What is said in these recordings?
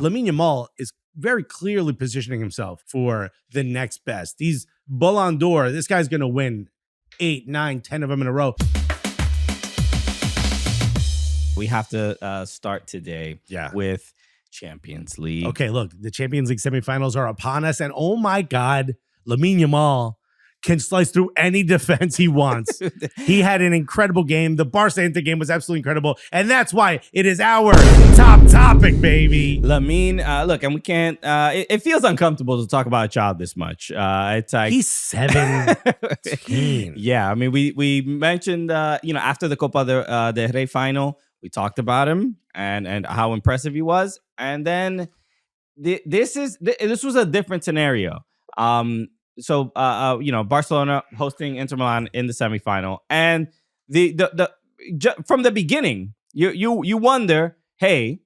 Lamine Yamal is very clearly positioning himself for the next best. He's Ballon d'Or. This guy's going to win 8, 9, 10 of them in a row. We have to start today with Champions League. Okay, look, the Champions League semifinals are upon us, and oh my God, Lamine Yamal can slice through any defense he wants. He had an incredible game. The Barca Inter game was absolutely incredible, and that's why it is our top topic, baby. Lamine, look, and we can't. It feels uncomfortable to talk about a child this much. It's like he's 17. Yeah, I mean, we mentioned after the Copa del Rey final, we talked about him and how impressive he was, and then this was a different scenario. So Barcelona hosting Inter Milan in the semifinal, and from the beginning, you wonder, hey,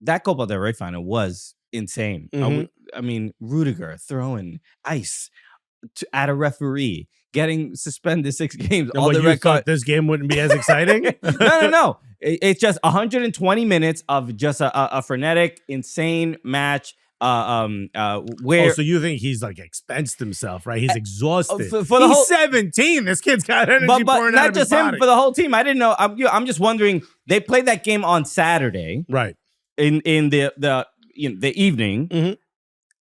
that Copa del Rey final was insane. Mm-hmm. I mean, Rudiger throwing ice at a referee, getting suspended 6 games. All the red cards. This game wouldn't be as exciting. No. It's just 120 minutes of just a frenetic, insane match. Where so you think he's like expensed himself, right? He's exhausted. For he's 17. This kid's got energy pouring out of his body. Not just him, for the whole team. I didn't know. I'm just wondering. They played that game on Saturday, right? In the evening. Mm-hmm.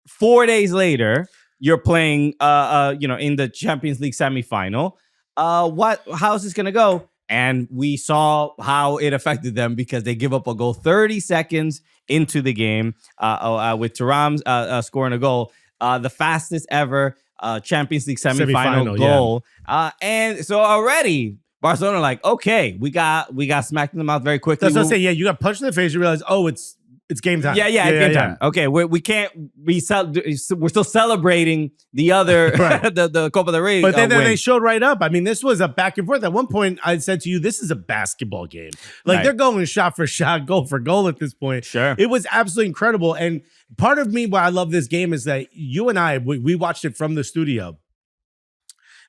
4 days later, you're playing in the Champions League semifinal. How is this gonna go? And we saw how it affected them because they give up a goal 30 seconds into the game with Thuram scoring a goal, the fastest ever Champions League semifinal goal. Yeah. And so already Barcelona like, okay, we got smacked in the mouth very quickly. That's what I'm saying. Yeah, you got punched in the face. You realize, oh, it's game time. Yeah, game time. Okay, we can't we're still celebrating the other right. the Copa del Rey. But then they showed right up. I mean, this was a back and forth. At one point, I said to you, this is a basketball game. Like they're going shot for shot, goal for goal at this point. Sure. It was absolutely incredible. And part of me why I love this game is that you and I, we watched it from the studio.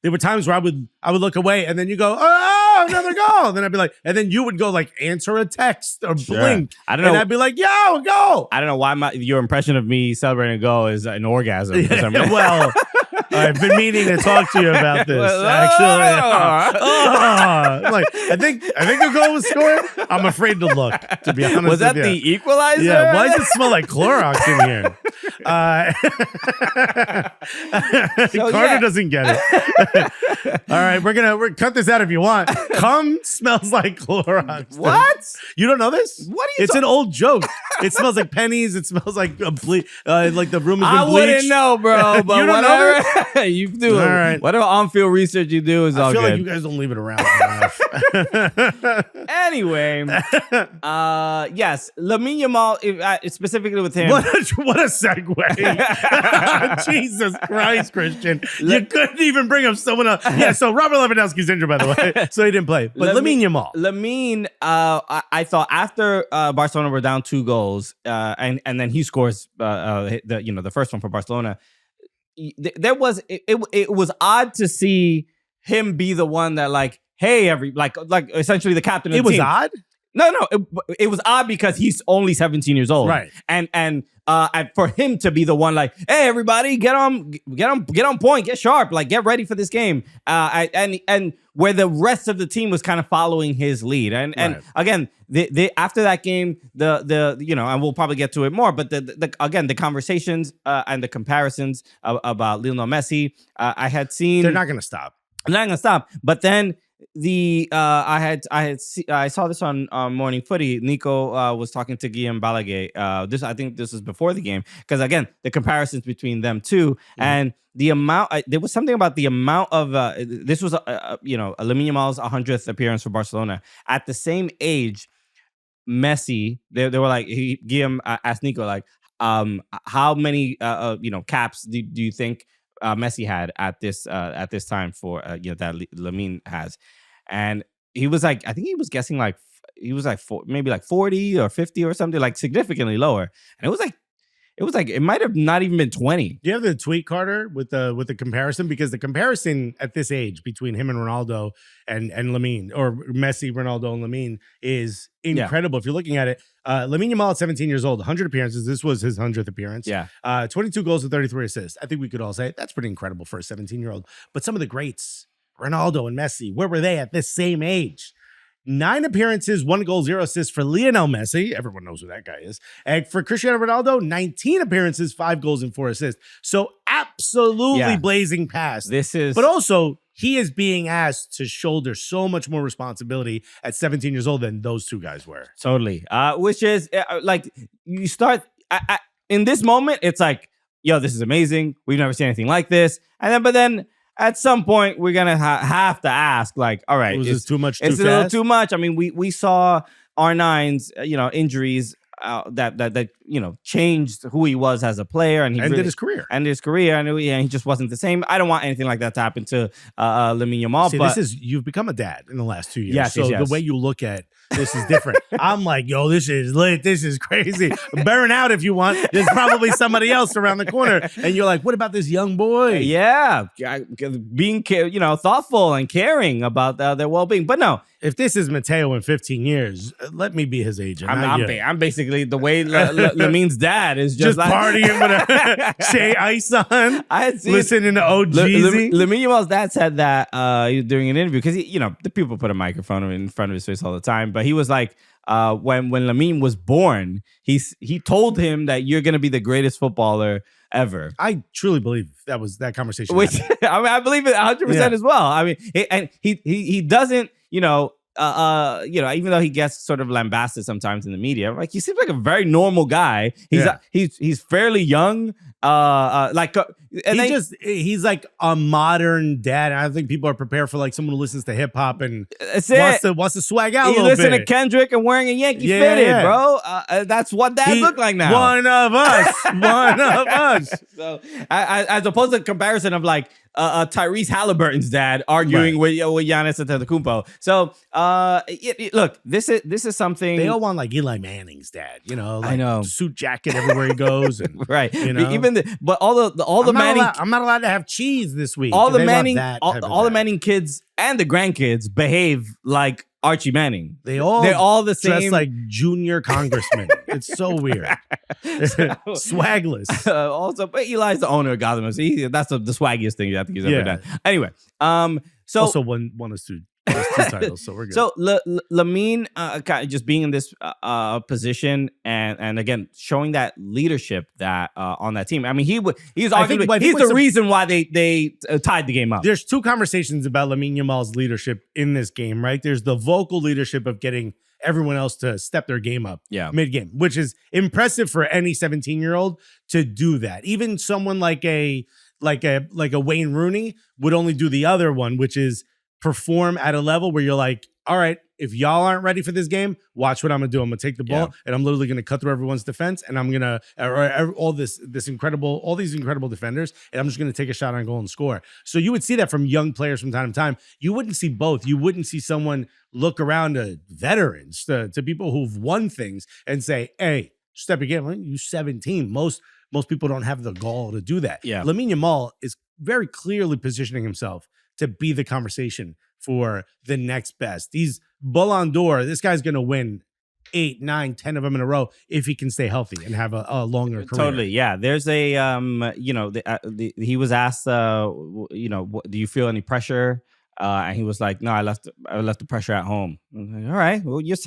There were times where I would look away and then you go, oh, another goal. Then I'd be like, and then you would go like answer a text or blink. I don't know. And I'd be like, yo, go. I don't know why your impression of me celebrating a goal is an orgasm. Well, I've been meaning to talk to you about this. Actually, like I think the goal was scored. I'm afraid to look. To be honest, was that the equalizer? Yeah. Why does it smell like Clorox in here? Carter doesn't get it. All right, we're cut this out if you want. Cum smells like Clorox. What? You don't know this? What are you? It's an old joke. It smells like pennies. It smells like like the room has been bleached. I wouldn't know, bro. But you don't whatever know you do, all right. Whatever on-field research you do is all good. I feel like you guys don't leave it around enough. Anyway, yes, Lamine Yamal, specifically with him. What a segue. Jesus Christ, Christian. You couldn't even bring up someone else. Yeah, so Robert Lewandowski's injured, by the way, so he didn't play. But Lamine Yamal. Lamine, I thought after Barcelona were down 2 goals, and then he scores the first one for Barcelona. It was odd to see him be the one that like, hey, like essentially the captain of the team. It was odd? No, it was odd because he's only 17 years old, right? And for him to be the one like, hey, everybody, get on point, get sharp, like get ready for this game. And where the rest of the team was kind of following his lead, and again, after that game, and we'll probably get to it more, but the conversations and the comparisons about Lionel Messi, I had seen they're not going to stop. They're not going to stop, but then. I saw this on Morning Footy. Nico was talking to Guillaume Balaguer. I think this was before the game because again the comparisons between them two and the amount. There was something about the amount of this was Lamine Yamal's 100th appearance for Barcelona at the same age. Messi, they were like Guillaume asked Nico like how many caps do you think Messi had at this time for that Lamine has, and he was like, I think he was guessing maybe 40 or 50 or something, like significantly lower, and it was like it was like it might have not even been 20. Do you have the tweet, Carter, with the comparison? Because the comparison at this age between him and Ronaldo and Lamine, or Messi, Ronaldo, and Lamine is incredible. If you're looking at it, Lamine Yamal at 17 years old, 100 appearances. This was his 100th appearance. 22 goals and 33 assists. I think we could all say that's pretty incredible for a 17-year-old. But some of the greats, Ronaldo and Messi, where were they at this same age? 9 appearances, 1 goal, 0 assists for Lionel Messi. Everyone knows who that guy is. And for Cristiano Ronaldo, 19 appearances, 5 goals, and 4 assists. So absolutely blazing past. But also, he is being asked to shoulder so much more responsibility at 17 years old than those two guys were. Totally. Which is like, you start in this moment, it's like, yo, this is amazing. We've never seen anything like this. But then at some point, we're gonna have to ask, like, all right, is this too much? It's a little too much. I mean, we saw R9's injuries that changed who he was as a player, and he ended his career, and he just wasn't the same. I don't want anything like that to happen to Lamine Yamal. See, but you've become a dad in the last 2 years. Yes, so yes. The way you look at this is different. I'm like, yo, this is lit. This is crazy. Burn out if you want. There's probably somebody else around the corner. And you're like, what about this young boy? Yeah. Being, thoughtful and caring about their well-being. But no. If this is Mateo in 15 years, let me be his agent. I'm basically the way Lamine's dad is just like partying with a Shea Ice on. Listening to OGZ. Lamine Yamal's dad said that during an interview, because the people put a microphone in front of his face all the time. But he was like, when Lamine was born, he told him that you're gonna be the greatest footballer ever. I truly believe that conversation. Which I believe it 100% as well. I mean, he doesn't. Even though he gets sort of lambasted sometimes in the media, like he seems like a very normal guy. He's fairly young. He's like a modern dad. I think people are prepared for like someone who listens to hip hop and wants to swag out a little bit. You listen to Kendrick and wearing a Yankee fitted, bro. That's what dads look like now. One of us. One of us. So, as opposed to the comparison of like Tyrese Halliburton's dad arguing with Giannis Antetokounmpo. So look, this is something they all want, like Eli Manning's dad. I know, suit jacket everywhere he goes, and right. But all the Manning. I'm not allowed to have cheese this week. All the Manning kids and the grandkids behave like Archie Manning. They're all the same. Dressed like junior congressmen. It's so weird. Swagless. Also, but Eli's the owner of Gotham. That's the swaggiest thing I think he's ever done. Anyway, so also won us two titles, so we're good. So Lamine just being in this position and again showing that leadership that on that team. I mean, he's the reason why they tied the game up. There's two conversations about Lamine Yamal's leadership in this game, right? There's the vocal leadership of getting everyone else to step their game up mid-game, which is impressive for any 17-year-old to do that. Even someone like a Wayne Rooney would only do the other one, which is perform at a level where you're like, all right, if y'all aren't ready for this game, watch what I'm gonna do. I'm gonna take the ball and I'm literally gonna cut through everyone's defense, and I'm gonna all these incredible defenders, and I'm just gonna take a shot on goal and score. So you would see that from young players from time to time. You wouldn't see both. You wouldn't see someone look around to veterans, to people who've won things and say, hey, step again. Well, you're 17. Most people don't have the gall to do that. Lamine Yamal is very clearly positioning himself to be the conversation for the next best. He's Ballon d'Or. This guy's going to win 8, 9, 10 of them in a row if he can stay healthy and have a longer career. Totally, yeah. There's a, he was asked, do you feel any pressure? And he was like, no, I left the pressure at home. Like, all right, well, it's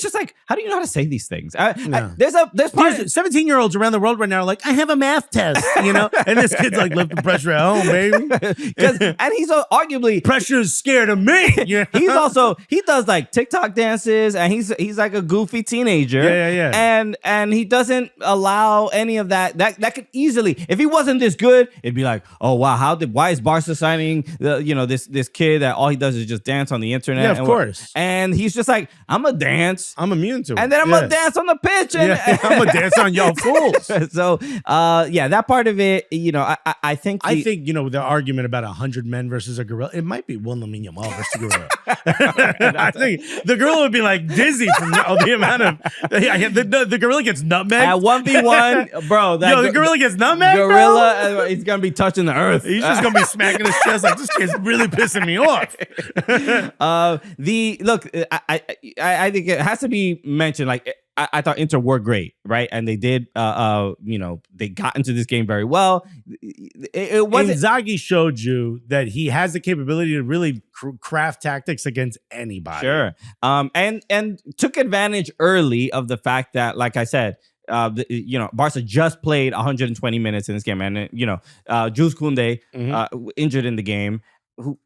just like, how do you know how to say these things? There's 17-year-olds around the world right now are like, I have a math test, and this kid's like, left the pressure at home, baby. And he's arguably pressure is scared of me. He does like TikTok dances, and he's like a goofy teenager. Yeah. And he doesn't allow any of that. That could easily, if he wasn't this good, it'd be like, oh wow, why is Barca signing this kid kid that all he does is just dance on the internet. Yeah, of course. And he's just like, I'm going to dance. I'm immune to it. And then I'm going to dance on the pitch. And I'm going to dance on y'all fools. So, that part of it, I think... I think, the argument about 100 men versus a gorilla, it might be one Lamine Yamal versus a gorilla. I think the gorilla would be like dizzy from the amount of... The gorilla gets nutmegged. At 1v1, bro. The gorilla gets nutmegged, gorilla, he's going to be touching the earth. He's just going to be smacking his chest like, this kid's really pissing me off. I think it has to be mentioned, like, I thought Inter were great, right? And they did, they got into this game very well. It wasn't... Inzaghi showed you that he has the capability to really craft tactics against anybody. Sure. And took advantage early of the fact that, like I said, Barca just played 120 minutes in this game, and Jules Koundé injured in the game.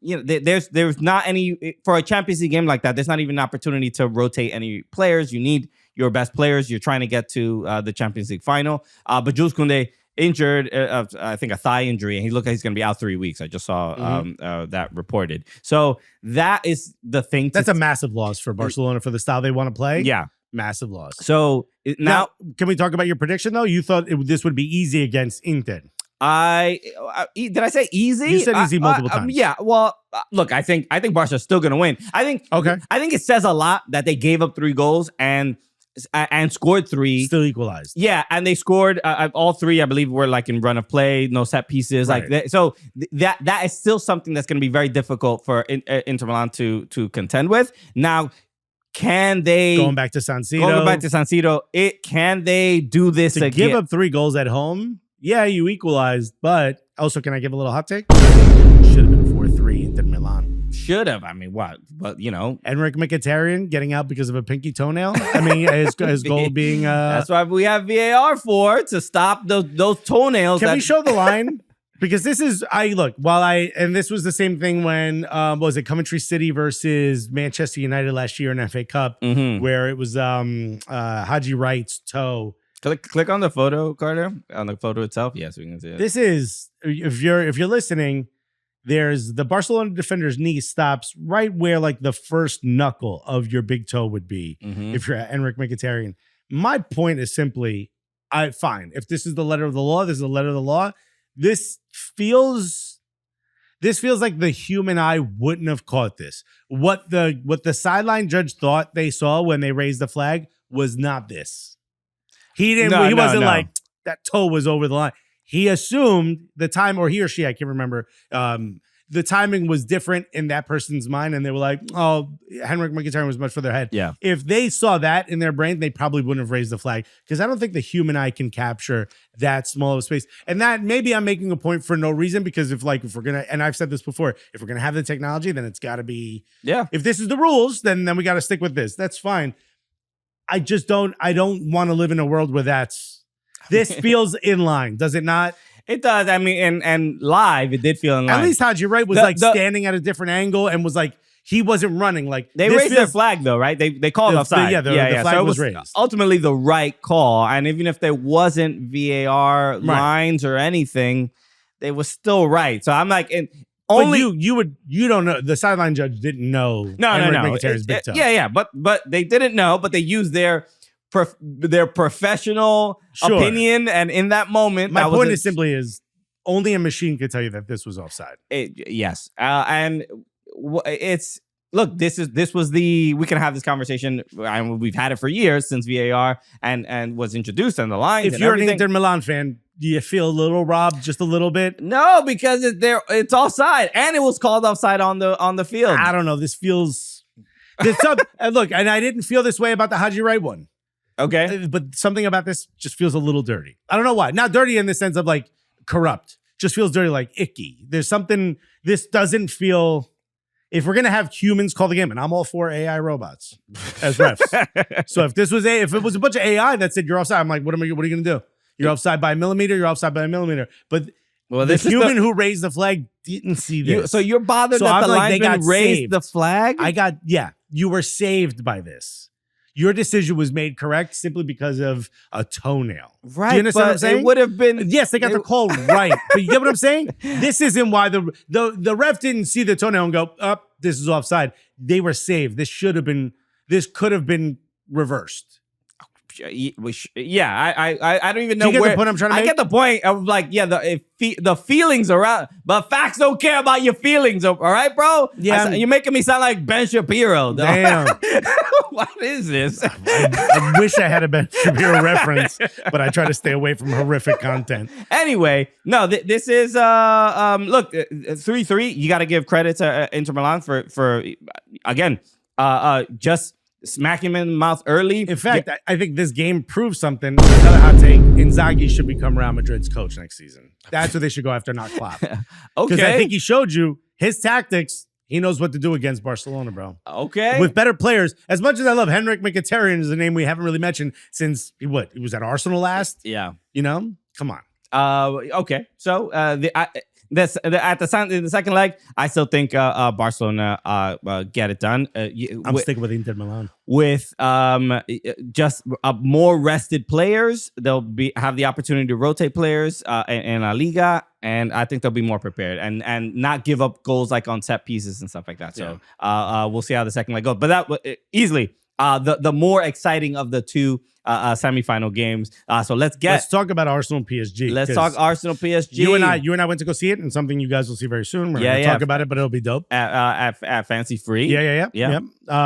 There's not any for a Champions League game like that. There's not even an opportunity to rotate any players. You need your best players. You're trying to get to the Champions League final. But Jules Koundé injured, I think a thigh injury, and he looked like he's going to be out 3 weeks. I just saw that reported. So that is the thing. That's a massive loss for Barcelona for the style they want to play. Yeah. Massive loss. So now, can we talk about your prediction though? You thought this would be easy against Inter. Did I say easy? You said easy multiple times. Yeah. Well, look, I think Barca's still going to win. I think it says a lot that they gave up 3 goals and scored 3. Still equalized. Yeah, and they scored all 3. I believe were like in run of play, no set pieces, right. like that. So that is still something that's going to be very difficult for Inter Milan to contend with. Now, can they going back to San Siro? Can they do this again? Give up 3 goals at home? Yeah, you equalized, but also, can I give a little hot take? Should have been 4-3 Inter Milan. Should have. I mean, what? But Henrik Mkhitaryan getting out because of a pinky toenail. I mean, his goal being. That's why we have VAR for, to stop those toenails. Can we show the line? Because this is and this was the same thing when was it Coventry City versus Manchester United last year in FA Cup, where it was Haji Wright's toe. Click on the photo, Carter, on the photo itself. Yes, we can see it. This is, if you're listening, there's the Barcelona defender's knee stops right where like the first knuckle of your big toe would be if you're Henrik Mkhitaryan. My point is simply, fine. If this is the letter of the law, this is the letter of the law. This feels like the human eye wouldn't have caught this. What the sideline judge thought they saw when they raised the flag was not this. He wasn't like that toe was over the line. He assumed the time, or he or she, I can't remember. The timing was different in that person's mind, and they were like, "Oh, Henrik Mkhitaryan was much further ahead." Yeah. If they saw that in their brain, they probably wouldn't have raised the flag, because I don't think the human eye can capture that small of a space. And that maybe I'm making a point for no reason, because if we're gonna, and I've said this before, if we're gonna have the technology, then it's got to be. Yeah. If this is the rules, then we got to stick with this. That's fine. I don't want to live in a world where this feels in line, does it not? It does. I mean, and live, it did feel in line. At least Haji Wright was standing at a different angle and was like, he wasn't running. Like, they raised their flag though, right? They called offside. The flag was raised. Ultimately the right call. And even if there wasn't VAR lines or anything, they were still right. So I'm like, you don't know. The sideline judge didn't know. No. Big toe. Yeah. But they didn't know, but they used their professional opinion, and in that moment, my point is simply only a machine could tell you that this was offside. Yes, and it's this was we can have this conversation, and we've had it for years since VAR and was introduced on the lines. If you're an Inter Milan fan, do you feel a little robbed, just a little bit? No, because it's offside, and it was called offside on the field. I don't know. This feels. Look, and I didn't feel this way about the Haji Wright one. Okay. But something about this just feels a little dirty. I don't know why. Not dirty in the sense of like corrupt. Just feels dirty, like icky. There's something, this doesn't feel, if we're going to have humans call the game, and I'm all for AI robots as refs. So if it was a bunch of AI that said you're offside, I'm like, what are you going to do? You're offside by a millimeter, you're offside by a millimeter. But the human who raised the flag didn't see this. So you're bothered that the linesman raised the flag? You were saved by this. your decision was made correct simply because of a toenail. Right. Do you understand what I'm saying? It would have been. Yes, they got the call right. But you get what I'm saying? This isn't why the ref didn't see the toenail and go, up, this is offside. They were saved. This could have been reversed. Yeah, I don't even know Do you get where. the point I'm trying to make? I get the point of like, yeah, the feelings around, but facts don't care about your feelings. All right, bro. Yeah, you're making me sound like Ben Shapiro. Though. Damn. What is this? I wish I had a Ben Shapiro reference, but I try to stay away from horrific content. Anyway, no, this is look, 3-3. You got to give credit to Inter Milan for again, just smack him in the mouth early. In fact, I think this game proves something. Another hot take: Inzaghi should become Real Madrid's coach next season. That's what they should go after, not Klopp. Okay, Because I think he showed you his tactics. He knows what to do against Barcelona, bro. Okay. With better players. As much as I love Henrik Mkhitaryan is a name we haven't really mentioned since he was at Arsenal last. Yeah. You know? Come on. Okay. So in the second leg, I still think Barcelona get it done. I'm sticking with Inter Milan. With just more rested players, they'll have the opportunity to rotate players in La Liga, and I think they'll be more prepared and not give up goals like on set pieces and stuff like that. So we'll see how the second leg goes. But that easily the more exciting of the two semifinal games. So let's talk about Arsenal and PSG. Let's talk Arsenal PSG. You and I went to go see it, and something you guys will see very soon. We're gonna talk about it, but it'll be dope at Fancy Free. Yeah.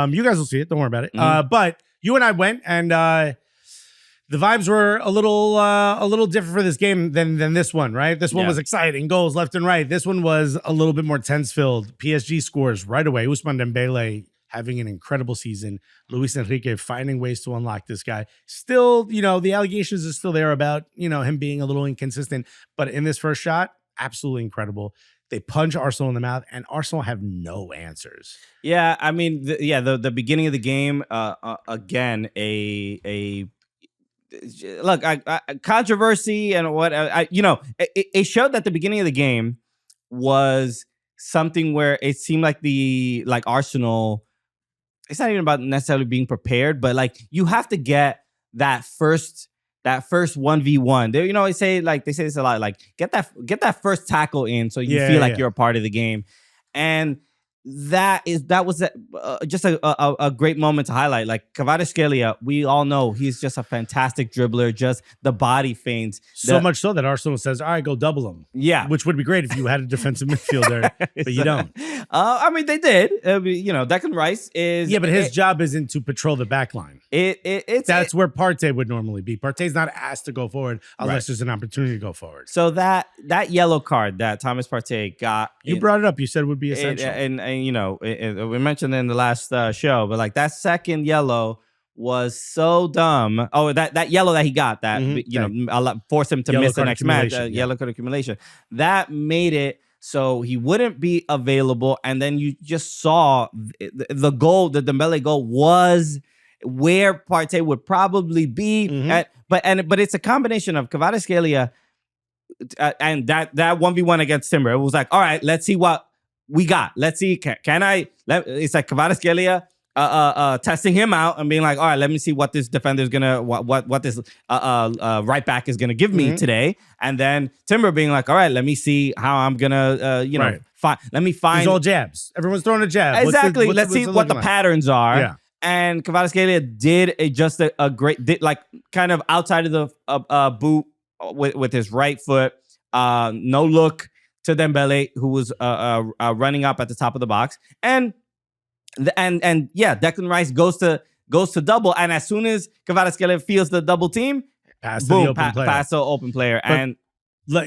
You guys will see it. Don't worry about it. But you and I went, and the vibes were a little different for this game than this one. Right? This one was exciting, goals left and right. This one was a little bit more tense filled. PSG scores right away. Ousmane Dembele having an incredible season. Luis Enrique finding ways to unlock this guy. Still, the allegations are still there about, him being a little inconsistent. But in this first shot, absolutely incredible. They punch Arsenal in the mouth, and Arsenal have no answers. Yeah, I mean, the beginning of the game, again, look, controversy and what, it showed that the beginning of the game was something where it seemed like Arsenal, it's not even about necessarily being prepared, but like you have to get that first 1v1. They say this a lot, like get that first tackle in so you feel like you're a part of the game. And that was just a great moment to highlight. Like Kvaratskhelia, we all know he's just a fantastic dribbler, just the body feints. So much so that Arsenal says, all right, go double him. Yeah. Which would be great if you had a defensive midfielder, but you don't. I mean, they did. Declan Rice is... Yeah, but his job isn't to patrol the back line. That's where Partey would normally be. Partey's not asked to go forward unless there's an opportunity to go forward. So that yellow card that Thomas Partey got... You brought it up. You said it would be essential. And we mentioned it in the last show, but like that second yellow was so dumb. Oh, that yellow that he got forced him to miss the next match. Yellow card accumulation. That made it so he wouldn't be available. And then you just saw the goal, the Dembele goal was where Partey would probably be. But it's a combination of Kvaratskhelia and that 1v1 against Timber. It was like, all right, let's see what we got. Let's see. It's like Kvaratskhelia testing him out and being like, all right, let me see what this defender is gonna, what this right back is gonna give me today. And then Timber being like, all right, let me see how I'm gonna, let me find. It's all jabs. Everyone's throwing a jab. Exactly. Let's see what the patterns are. Yeah. And Kvaratskhelia did a great, like kind of outside of the boot with his right foot, no look to Dembele, who was running up at the top of the box, and Declan Rice goes to double, and as soon as Kvaratskhelia feels the double team, pass the open player. But and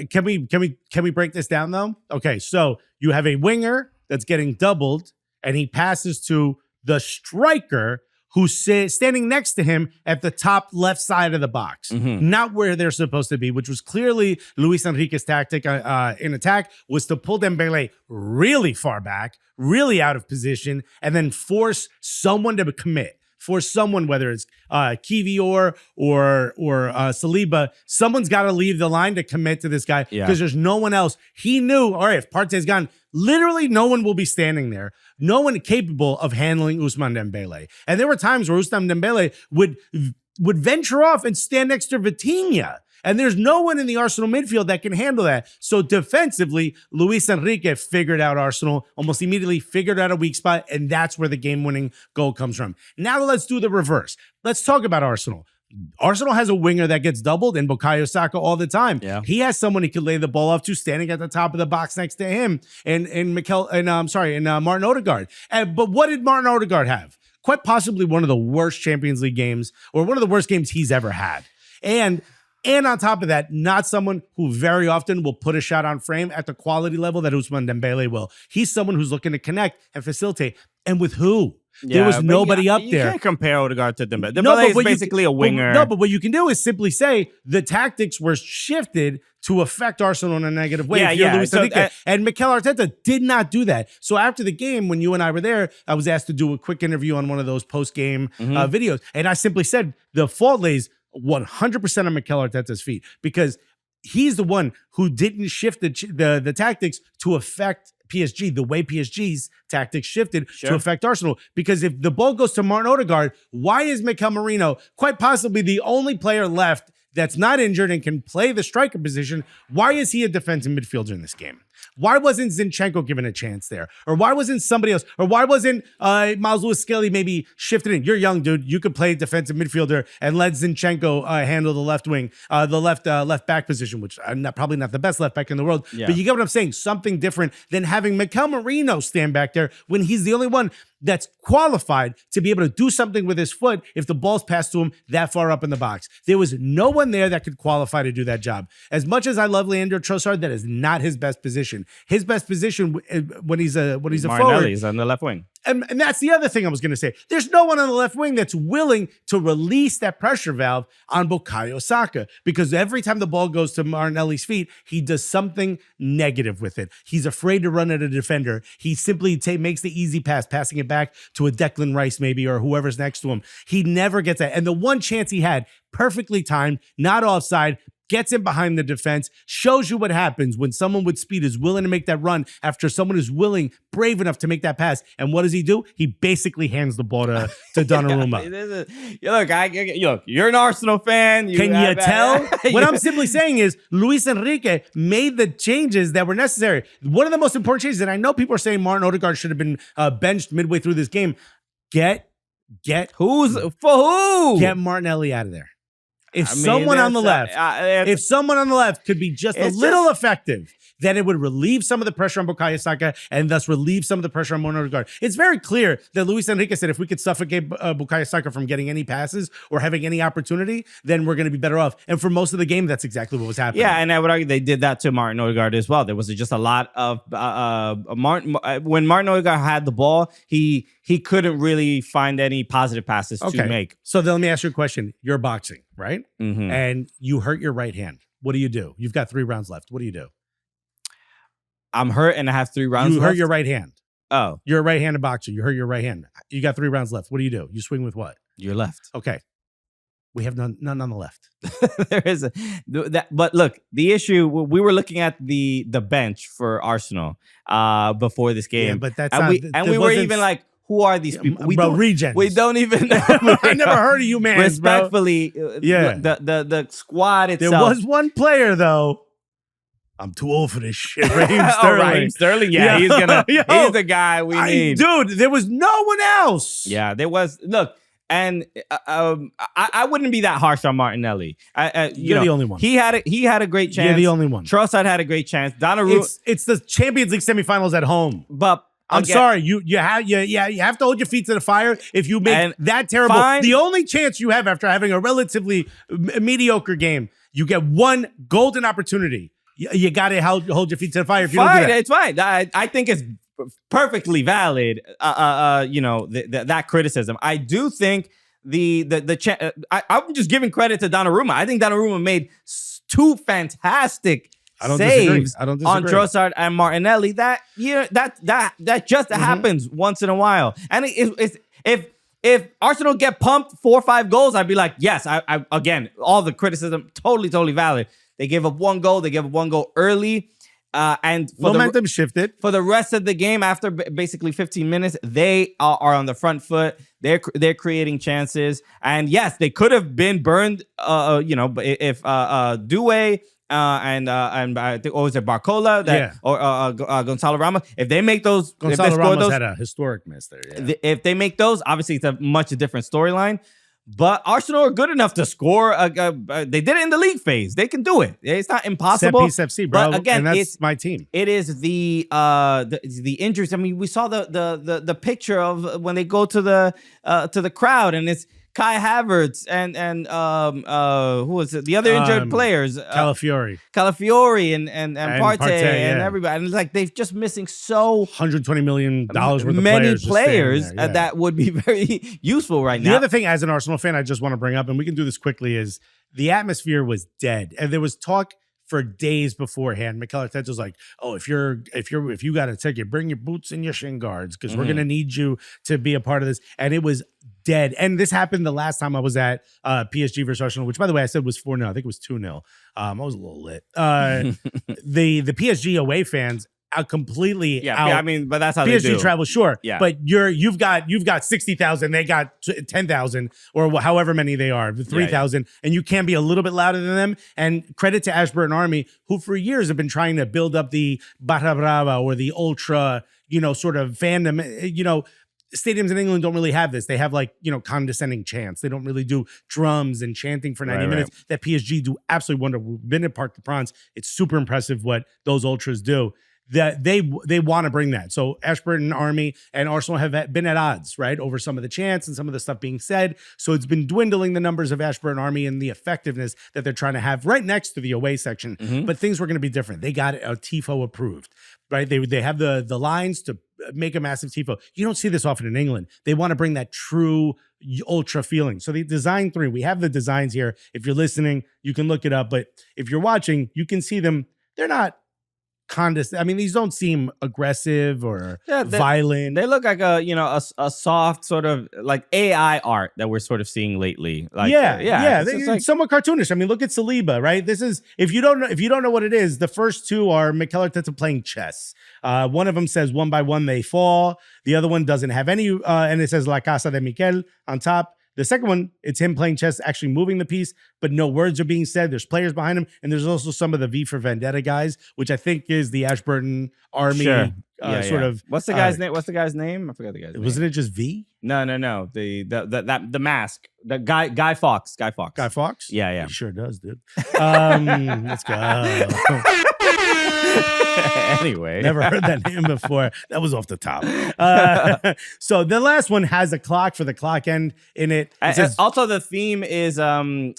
can we break this down though? Okay, so you have a winger that's getting doubled, and he passes to the striker who's standing next to him at the top left side of the box, not where they're supposed to be, which was clearly Luis Enrique's tactic in attack, was to pull Dembele really far back, really out of position, and then force someone to commit. for someone, whether it's Kivior or Saliba, someone's got to leave the line to commit to this guy because there's no one else. He knew, all right, if Partey's gone, literally no one will be standing there. No one capable of handling Ousmane Dembele. And there were times where Ousmane Dembele would venture off and stand next to Vitinha. And there's no one in the Arsenal midfield that can handle that. So defensively, Luis Enrique figured out Arsenal, almost immediately figured out a weak spot, and that's where the game-winning goal comes from. Now let's do the reverse. Let's talk about Arsenal. Arsenal has a winger that gets doubled in Bukayo Saka all the time. Yeah. He has someone he could lay the ball off to standing at the top of the box next to him and Martin Odegaard. But what did Martin Odegaard have? Quite possibly one of the worst Champions League games or one of the worst games he's ever had. And on top of that, not someone who very often will put a shot on frame at the quality level that Ousmane Dembele will. He's someone who's looking to connect and facilitate. And with who? There was nobody up there. You can't compare Odegaard to Dembele. Dembele is basically a winger. But what you can do is simply say the tactics were shifted to affect Arsenal in a negative way. And Mikel Arteta did not do that. So after the game, when you and I were there, I was asked to do a quick interview on one of those post-game videos. And I simply said the fault lays 100% on Mikel Arteta's feet because he's the one who didn't shift the tactics to affect PSG, the way PSG's tactics shifted to affect Arsenal. Because if the ball goes to Martin Odegaard, why is Mikel Merino quite possibly the only player left that's not injured and can play the striker position? Why is he a defensive midfielder in this game? Why wasn't Zinchenko given a chance there? Or why wasn't somebody else? Or why wasn't Miles Lewis-Skelly maybe shifted in? You're young, dude. You could play defensive midfielder and let Zinchenko handle the left wing, the left back position, which probably not the best left back in the world. Yeah. But you get what I'm saying? Something different than having Mikel Merino stand back there when he's the only one that's qualified to be able to do something with his foot if the ball's passed to him that far up in the box. There was no one there that could qualify to do that job. As much as I love Leandro Trossard, that is not his best position. His best position when he's a forward is on the left wing. And that's the other thing I was going to say. There's no one on the left wing that's willing to release that pressure valve on Bukayo Saka because every time the ball goes to Martinelli's feet, he does something negative with it. He's afraid to run at a defender. He simply makes the easy pass, passing it back to a Declan Rice maybe or whoever's next to him. He never gets that. And the one chance he had, perfectly timed, not offside, gets him behind the defense, shows you what happens when someone with speed is willing to make that run after someone is brave enough to make that pass. And what does he do? He basically hands the ball to Donnarumma. Look, you're an Arsenal fan. Can you tell? What I'm simply saying is Luis Enrique made the changes that were necessary. One of the most important changes, and I know people are saying Martin Odegaard should have been benched midway through this game. Get Martinelli out of there. If someone on the left could be just a little effective, then it would relieve some of the pressure on Bukayo Saka and thus relieve some of the pressure on Martin Odegaard. It's very clear that Luis Enrique said if we could suffocate Bukayo Saka from getting any passes or having any opportunity, then we're going to be better off. And for most of the game, that's exactly what was happening. Yeah, and I would argue they did that to Martin Odegaard as well. There was just a lot of when Martin Odegaard had the ball, he couldn't really find any positive passes to make. So then let me ask you a question. You're boxing, right? Mm-hmm. And you hurt your right hand. What do you do? You've got 3 rounds left. What do you do? I'm hurt and I have 3 rounds left. You hurt your right hand. Oh. You're a right-handed boxer. You hurt your right hand. You got 3 rounds left. What do? You swing with what? Your left. Okay. We have none on the left. But look, the issue, we were looking at the bench for Arsenal before this game. Yeah, but that's we were even like, who are these people? Regens. We don't even know. I never heard of you, man. Respectfully, the squad itself. There was one player, though. I'm too old for this shit. Raheem Sterling. Raheem Sterling. Yeah, he's the guy we need. Dude, there was no one else. Yeah, there was. Look, and I wouldn't be that harsh on Martinelli. You're the only one. He had a great chance. You're the only one. Trossard had a great chance. Donnarumma. It's the Champions League semifinals at home. But I'm sorry, you have to hold your feet to the fire if you make that terrible. The only chance you have after having a relatively mediocre game, you get one golden opportunity. You got to hold your feet to the fire. If you don't do that. It's fine. I think it's perfectly valid. That criticism. I do think I'm just giving credit to Donnarumma. I think Donnarumma made 2 fantastic saves on Trossard and Martinelli. That just happens once in a while. And if if Arsenal get pumped 4 or 5 goals, I'd be like, yes, I again, all the criticism, totally valid. They gave up 1 goal. They gave up 1 goal early. And for momentum shifted. For the rest of the game, after basically 15 minutes, they are on the front foot. They're creating chances. And yes, they could have been burned, if Doué and I think, or was it Barcola or Gonzalo Ramos? If they make those, Gonzalo Ramos had a historic miss there. Yeah. If they make those, obviously it's a much different storyline. But Arsenal are good enough to score. They did it in the league phase. They can do it. It's not impossible. Set piece FC, bro. But again, and that's my team. It is the injuries. I mean, we saw the picture of when they go to the crowd, and it's Kai Havertz and who was it? The other injured players, Calafiori and Partey and everybody. And it's like they're just missing $120 million worth of many players that would be very useful right now. The other thing, as an Arsenal fan, I just want to bring up, and we can do this quickly, is the atmosphere was dead, and there was talk for days beforehand. Mikel Arteta was like, "Oh, if you got a ticket, bring your boots and your shin guards because we're gonna need you to be a part of this." And it was dead. And this happened the last time I was at PSG versus Arsenal, which, by the way, I said was 4-0. I think it was 2-0. I was a little lit. The PSG away fans are completely out. I mean, but that's how PSG they do. travel, sure. Yeah. But you've got 60,000, they got 10,000, or however many they are, 3,000, and you can be a little bit louder than them. And credit to Ashburton Army, who for years have been trying to build up the Barra Brava or the ultra, sort of fandom. Stadiums in England don't really have this. They have condescending chants. They don't really do drums and chanting for 90 minutes. Right. That PSG do absolutely wonderful. We've been at Parc des Princes. It's super impressive what those ultras do. That they want to bring that. So Ashburton Army and Arsenal have been at odds, right, over some of the chants and some of the stuff being said. So it's been dwindling the numbers of Ashburton Army and the effectiveness that they're trying to have right next to the away section. Mm-hmm. But things were going to be different. They got a tifo approved, right? They have the lines to make a massive tifo. You don't see this often in England. They want to bring that true ultra feeling. So they designed 3. We have the designs here. If you're listening, you can look it up. But if you're watching, you can see them. They're not condescending. I mean, these don't seem aggressive or violent. They look like a soft sort of like AI art that we're sort of seeing lately. Like, it's somewhat cartoonish. I mean, look at Saliba, right? This is if you don't know what it is. The first 2 are Mikel Arteta playing chess. One of them says 1 by 1 they fall. The other one doesn't have any, and it says La Casa de Mikel on top. The second one, it's him playing chess, actually moving the piece, but no words are being said. There's players behind him, and there's also some of the V for Vendetta guys, which I think is the Ashburton Army sort of. What's the guy's name? What's the guy's name? I forgot the guy's name. Wasn't it just V? No. The mask. The Guy Fawkes. Guy Fawkes? Yeah. He sure does, dude. Let's go. Anyway, never heard that name before. That was off the top. So the last one has a clock for the clock end in it. Says, also, the theme is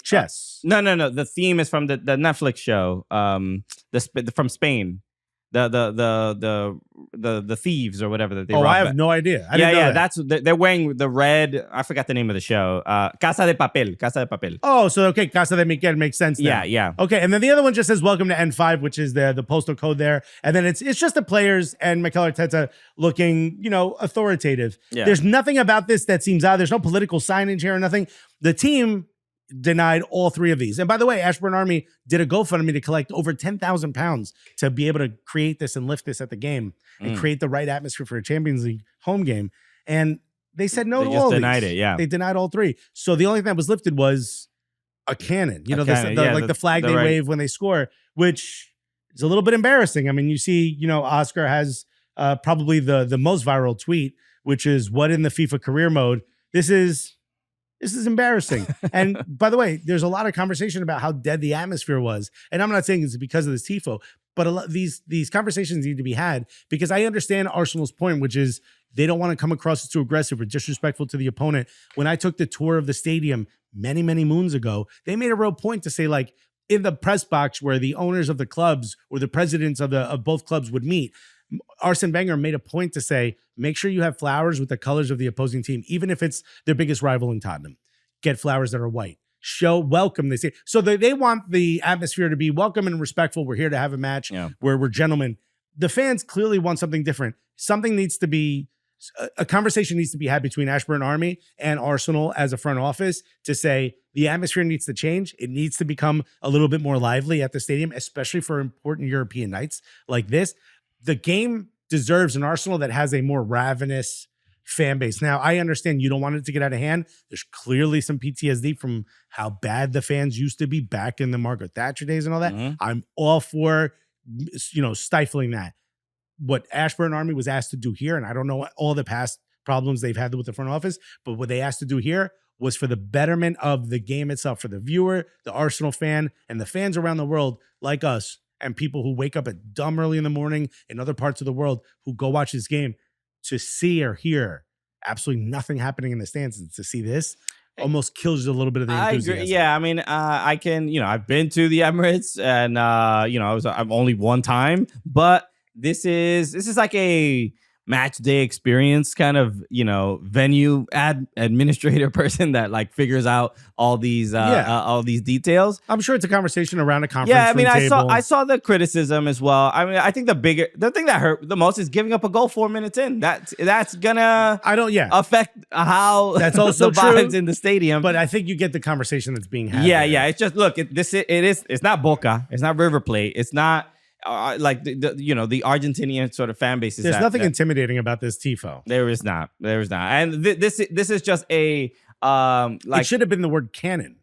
chess. No. The theme is from the Netflix show. From Spain. The thieves or whatever that they. I have no idea. I didn't know that. They're wearing the red. I forgot the name of the show. Casa de Papel. Oh, so okay, Casa de Miquel makes sense. Then. Yeah. Okay, and then the other one just says "Welcome to N5," which is the postal code there, and then it's just the players and Mikel Arteta looking authoritative. Yeah. There's nothing about this that seems odd. There's no political signage here or nothing. The team denied all 3 of these. And by the way, Ashburn Army did a GoFundMe to collect over £10,000 to be able to create this and lift this at the game and create the right atmosphere for a Champions League home game. And they said no to all these. They denied it, yeah. They denied all 3. So the only thing that was lifted was a cannon. The flag they wave when they score, which is a little bit embarrassing. I mean, you see, Oscar has probably the most viral tweet, which is what in the FIFA career mode. This is embarrassing. And by the way, there's a lot of conversation about how dead the atmosphere was. And I'm not saying it's because of this tifo, but these conversations need to be had because I understand Arsenal's point, which is they don't want to come across as too aggressive or disrespectful to the opponent. When I took the tour of the stadium many, many moons ago, they made a real point to say, like, in the press box where the owners of the clubs or the presidents of both clubs would meet, Arsene Wenger made a point to say, make sure you have flowers with the colors of the opposing team, even if it's their biggest rival in Tottenham. Get flowers that are white. Show welcome, they say. So they want the atmosphere to be welcome and respectful. We're here to have a match where we're gentlemen. The fans clearly want something different. Something needs to be a conversation needs to be had between Ashburn Army and Arsenal as a front office to say the atmosphere needs to change. It needs to become a little bit more lively at the stadium, especially for important European nights like this. The game deserves an Arsenal that has a more ravenous fan base. Now, I understand you don't want it to get out of hand. There's clearly some PTSD from how bad the fans used to be back in the Margaret Thatcher days and all that. Mhm. I'm all for, stifling that. What Ashburn Army was asked to do here, and I don't know all the past problems they've had with the front office, but what they asked to do here was for the betterment of the game itself, for the viewer, the Arsenal fan, and the fans around the world like us, and people who wake up at dumb early in the morning in other parts of the world who go watch this game to see or hear absolutely nothing happening in the stands, and to see this almost kills a little bit of the enthusiasm. I agree. Yeah, I mean, I can, I've been to the Emirates, and I'm only one time, but this is like a match day experience kind of, venue administrator person that like figures out all these details. I'm sure it's a conversation around a conference. Yeah, I mean, table. I saw the criticism as well. I mean, I think the thing that hurt the most is giving up a goal 4 minutes in. That's gonna affect how that's also the vibes in the stadium. But I think you get the conversation that's being had. Yeah. It's just it's not Boca, it's not River Plate, it's not. Like the Argentinian sort of fan base. There's nothing intimidating about this tifo. There is not, and this is just a it should have been the word cannon.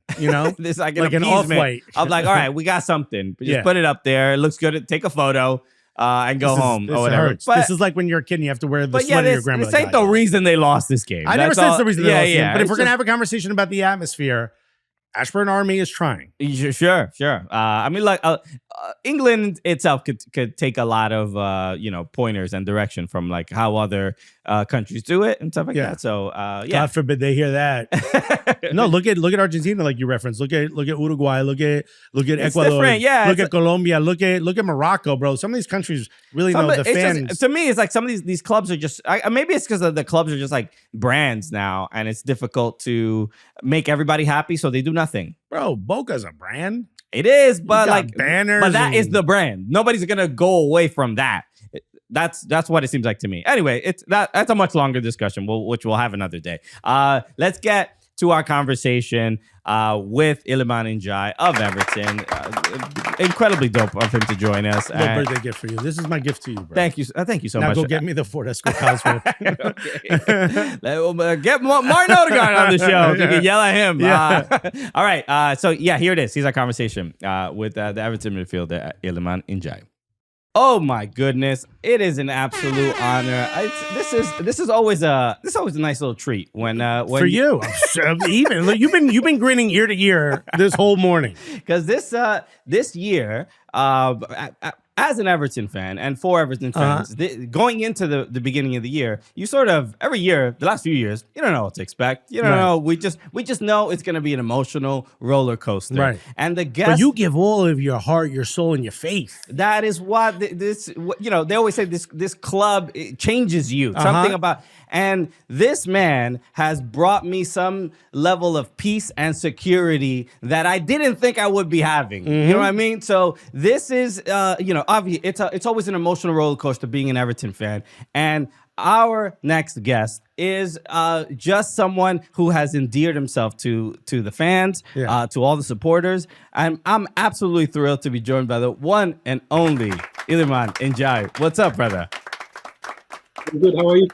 This like an off-white. I'm like, all right, we got something. Just put it up there. It looks good. Take a photo. And go home or whatever. But this is like when you're a kid and you have to wear the sweater your grandmother. This ain't the reason they lost this game. I never said it's the reason they lost the game. But if we're gonna have a conversation about the atmosphere, Ashburn Army is trying. Sure. I mean, like England itself could take a lot of pointers and direction from like how other countries do it and stuff like that. So God forbid they hear that. No, look at Argentina, like you referenced. Look at Uruguay. Look at Ecuador. Look at Colombia. Look at Morocco, bro. Some of these countries really know the fans. To me, it's like some of these clubs are just. Maybe it's because the clubs are just like brands now, and it's difficult to make everybody happy, so they do nothing. Bro, Boca's a brand. It is, but like banners. But that is the brand. Nobody's gonna go away from that. That's what it seems like to me. Anyway, that's a much longer discussion, which we'll have another day. Let's get to our conversation with Iliman Ndiaye of Everton. Incredibly dope of him to join us. No birthday gift for you. This is my gift to you, bro. Thank you so now much. Now go get me the Ford Escort Cosmo. Get Martin Odegaard on the show. You can yell at him. Yeah. All right. So here it is. Here's our conversation with the Everton midfielder, Iliman Ndiaye. Oh my goodness! It is an absolute honor. This is always a nice little treat when for you. Even look, you've been grinning ear to ear this whole morning because this year as an Everton fan and for Everton fans, going into the beginning of the year, you sort of every year, the last few years, you don't know what to expect. You don't know. We just know it's going to be an emotional roller coaster. Right. And the guests, but you give all of your heart, your soul, and your faith. That is what they always say. This club it changes you. Something about. And this man has brought me some level of peace and security that I didn't think I would be having. You know what I mean? So this is, obvious. It's always an emotional roller coaster being an Everton fan. And our next guest is just someone who has endeared himself to the fans, to all the supporters. And I'm absolutely thrilled to be joined by the one and only Iliman Ndiaye. What's up, brother? I'm good. How are you?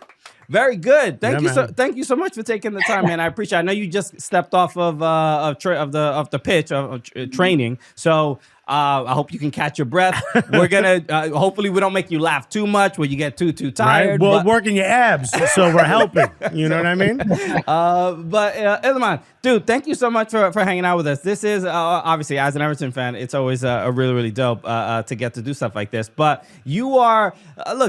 Very good. Thank you so much for taking the time, man. I appreciate it. I know you just stepped off of the pitch of training. So I hope you can catch your breath. We're gonna hopefully we don't make you laugh too much where you get too tired. Right? Well, working your abs, so we're helping. You know what I mean? But Iliman, dude, thank you so much for hanging out with us. This is obviously, as an Everton fan, it's always a really dope to get to do stuff like this. But you are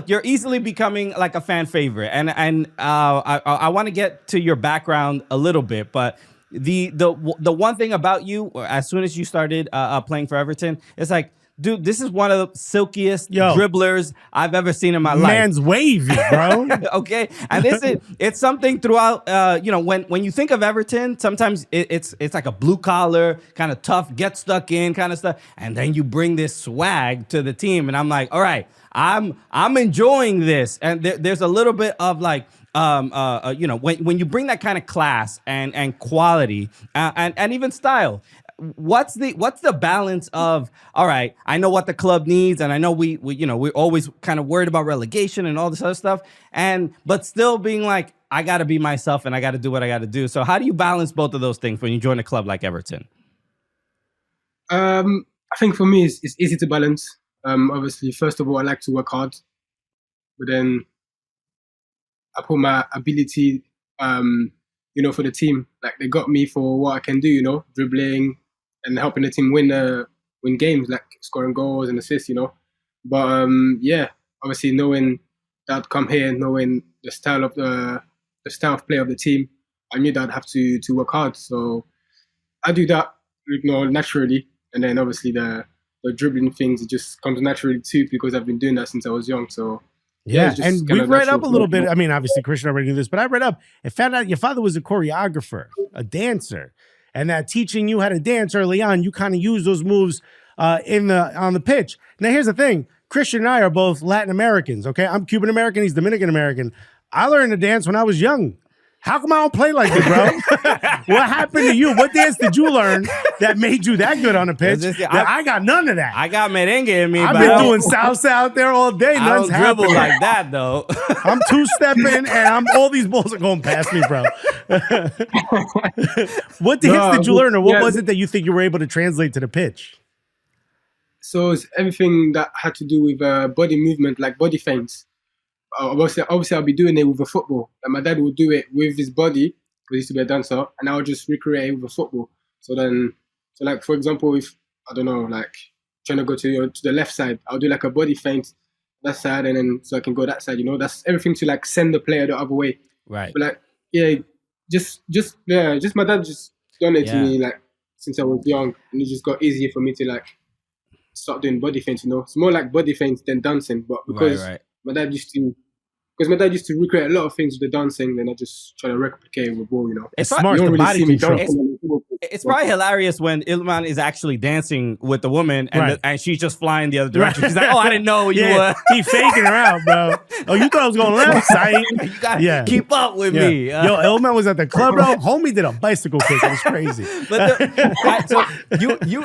you're easily becoming like a fan favorite, and I want to get to your background a little bit, but. The one thing about you, as soon as you started playing for Everton, it's like dude, this is one of the silkiest Yo. dribblers I've ever seen in my life. Man's wavy, bro. Okay, and it's something throughout. When you think of Everton, sometimes it's like a blue collar kind of tough, get stuck in kind of stuff, and then you bring this swag to the team, and I'm like, all right, I'm enjoying this, and there's a little bit of like. When you bring that kind of class and quality and even style, what's the balance of, all right, I know what the club needs, and I know we're always kind of worried about relegation and all this other stuff, but still being like, I got to be myself and I got to do what I got to do. So how do you balance both of those things when you join a club like Everton? I think for me, it's easy to balance. Obviously, first of all, I like to work hard, but then I put my ability, for the team. Like, they got me for what I can do, dribbling and helping the team win games, like scoring goals and assists, But obviously knowing that I'd come here, knowing the style of play of the team, I knew that I'd have to work hard. So I do that, naturally, and then obviously the dribbling things, it just comes naturally too, because I've been doing that since I was young. So. Yeah, and we read up a little bit. I mean, obviously, Christian already knew this, but I read up and found out your father was a choreographer, a dancer, and that teaching you how to dance early on, you kind of use those moves on the pitch. Now, here's the thing. Christian and I are both Latin Americans, okay? I'm Cuban American. He's Dominican American. I learned to dance when I was young. How come I don't play like this, bro? What happened to you? What dance did you learn that made you that good on the pitch? I got none of that. I got merengue in me. I've been doing salsa out there all day. I don't dribble like that, though. I'm two-stepping, and all these balls are going past me, bro. What dance did you learn, or what was it that you think you were able to translate to the pitch? So it's everything that had to do with body movement, like body feints. Obviously, I'll be doing it with a football. Like, my dad would do it with his body, because he used to be a dancer, and I'll just recreate it with a football. So like, for example, if, I don't know, like, trying to go to the left side, I'll do like a body feint that side, and then so I can go that side, That's everything to like send the player the other way. Right. But like, just my dad just done it to me, like, since I was young, and it just got easier for me to like start doing body feints, It's more like body feints than dancing, but because my dad used to recreate a lot of things with the dancing, then I just try to replicate with ball, It's smart, the body control. It's probably hilarious when Iliman is actually dancing with the woman and she's just flying the other direction. She's like, oh, I didn't know you were. He faking her out, bro. Oh, you thought I was going left side? You gotta keep up with me. Yo, Iliman was at the club, bro. Homie did a bicycle kick. It was crazy. But so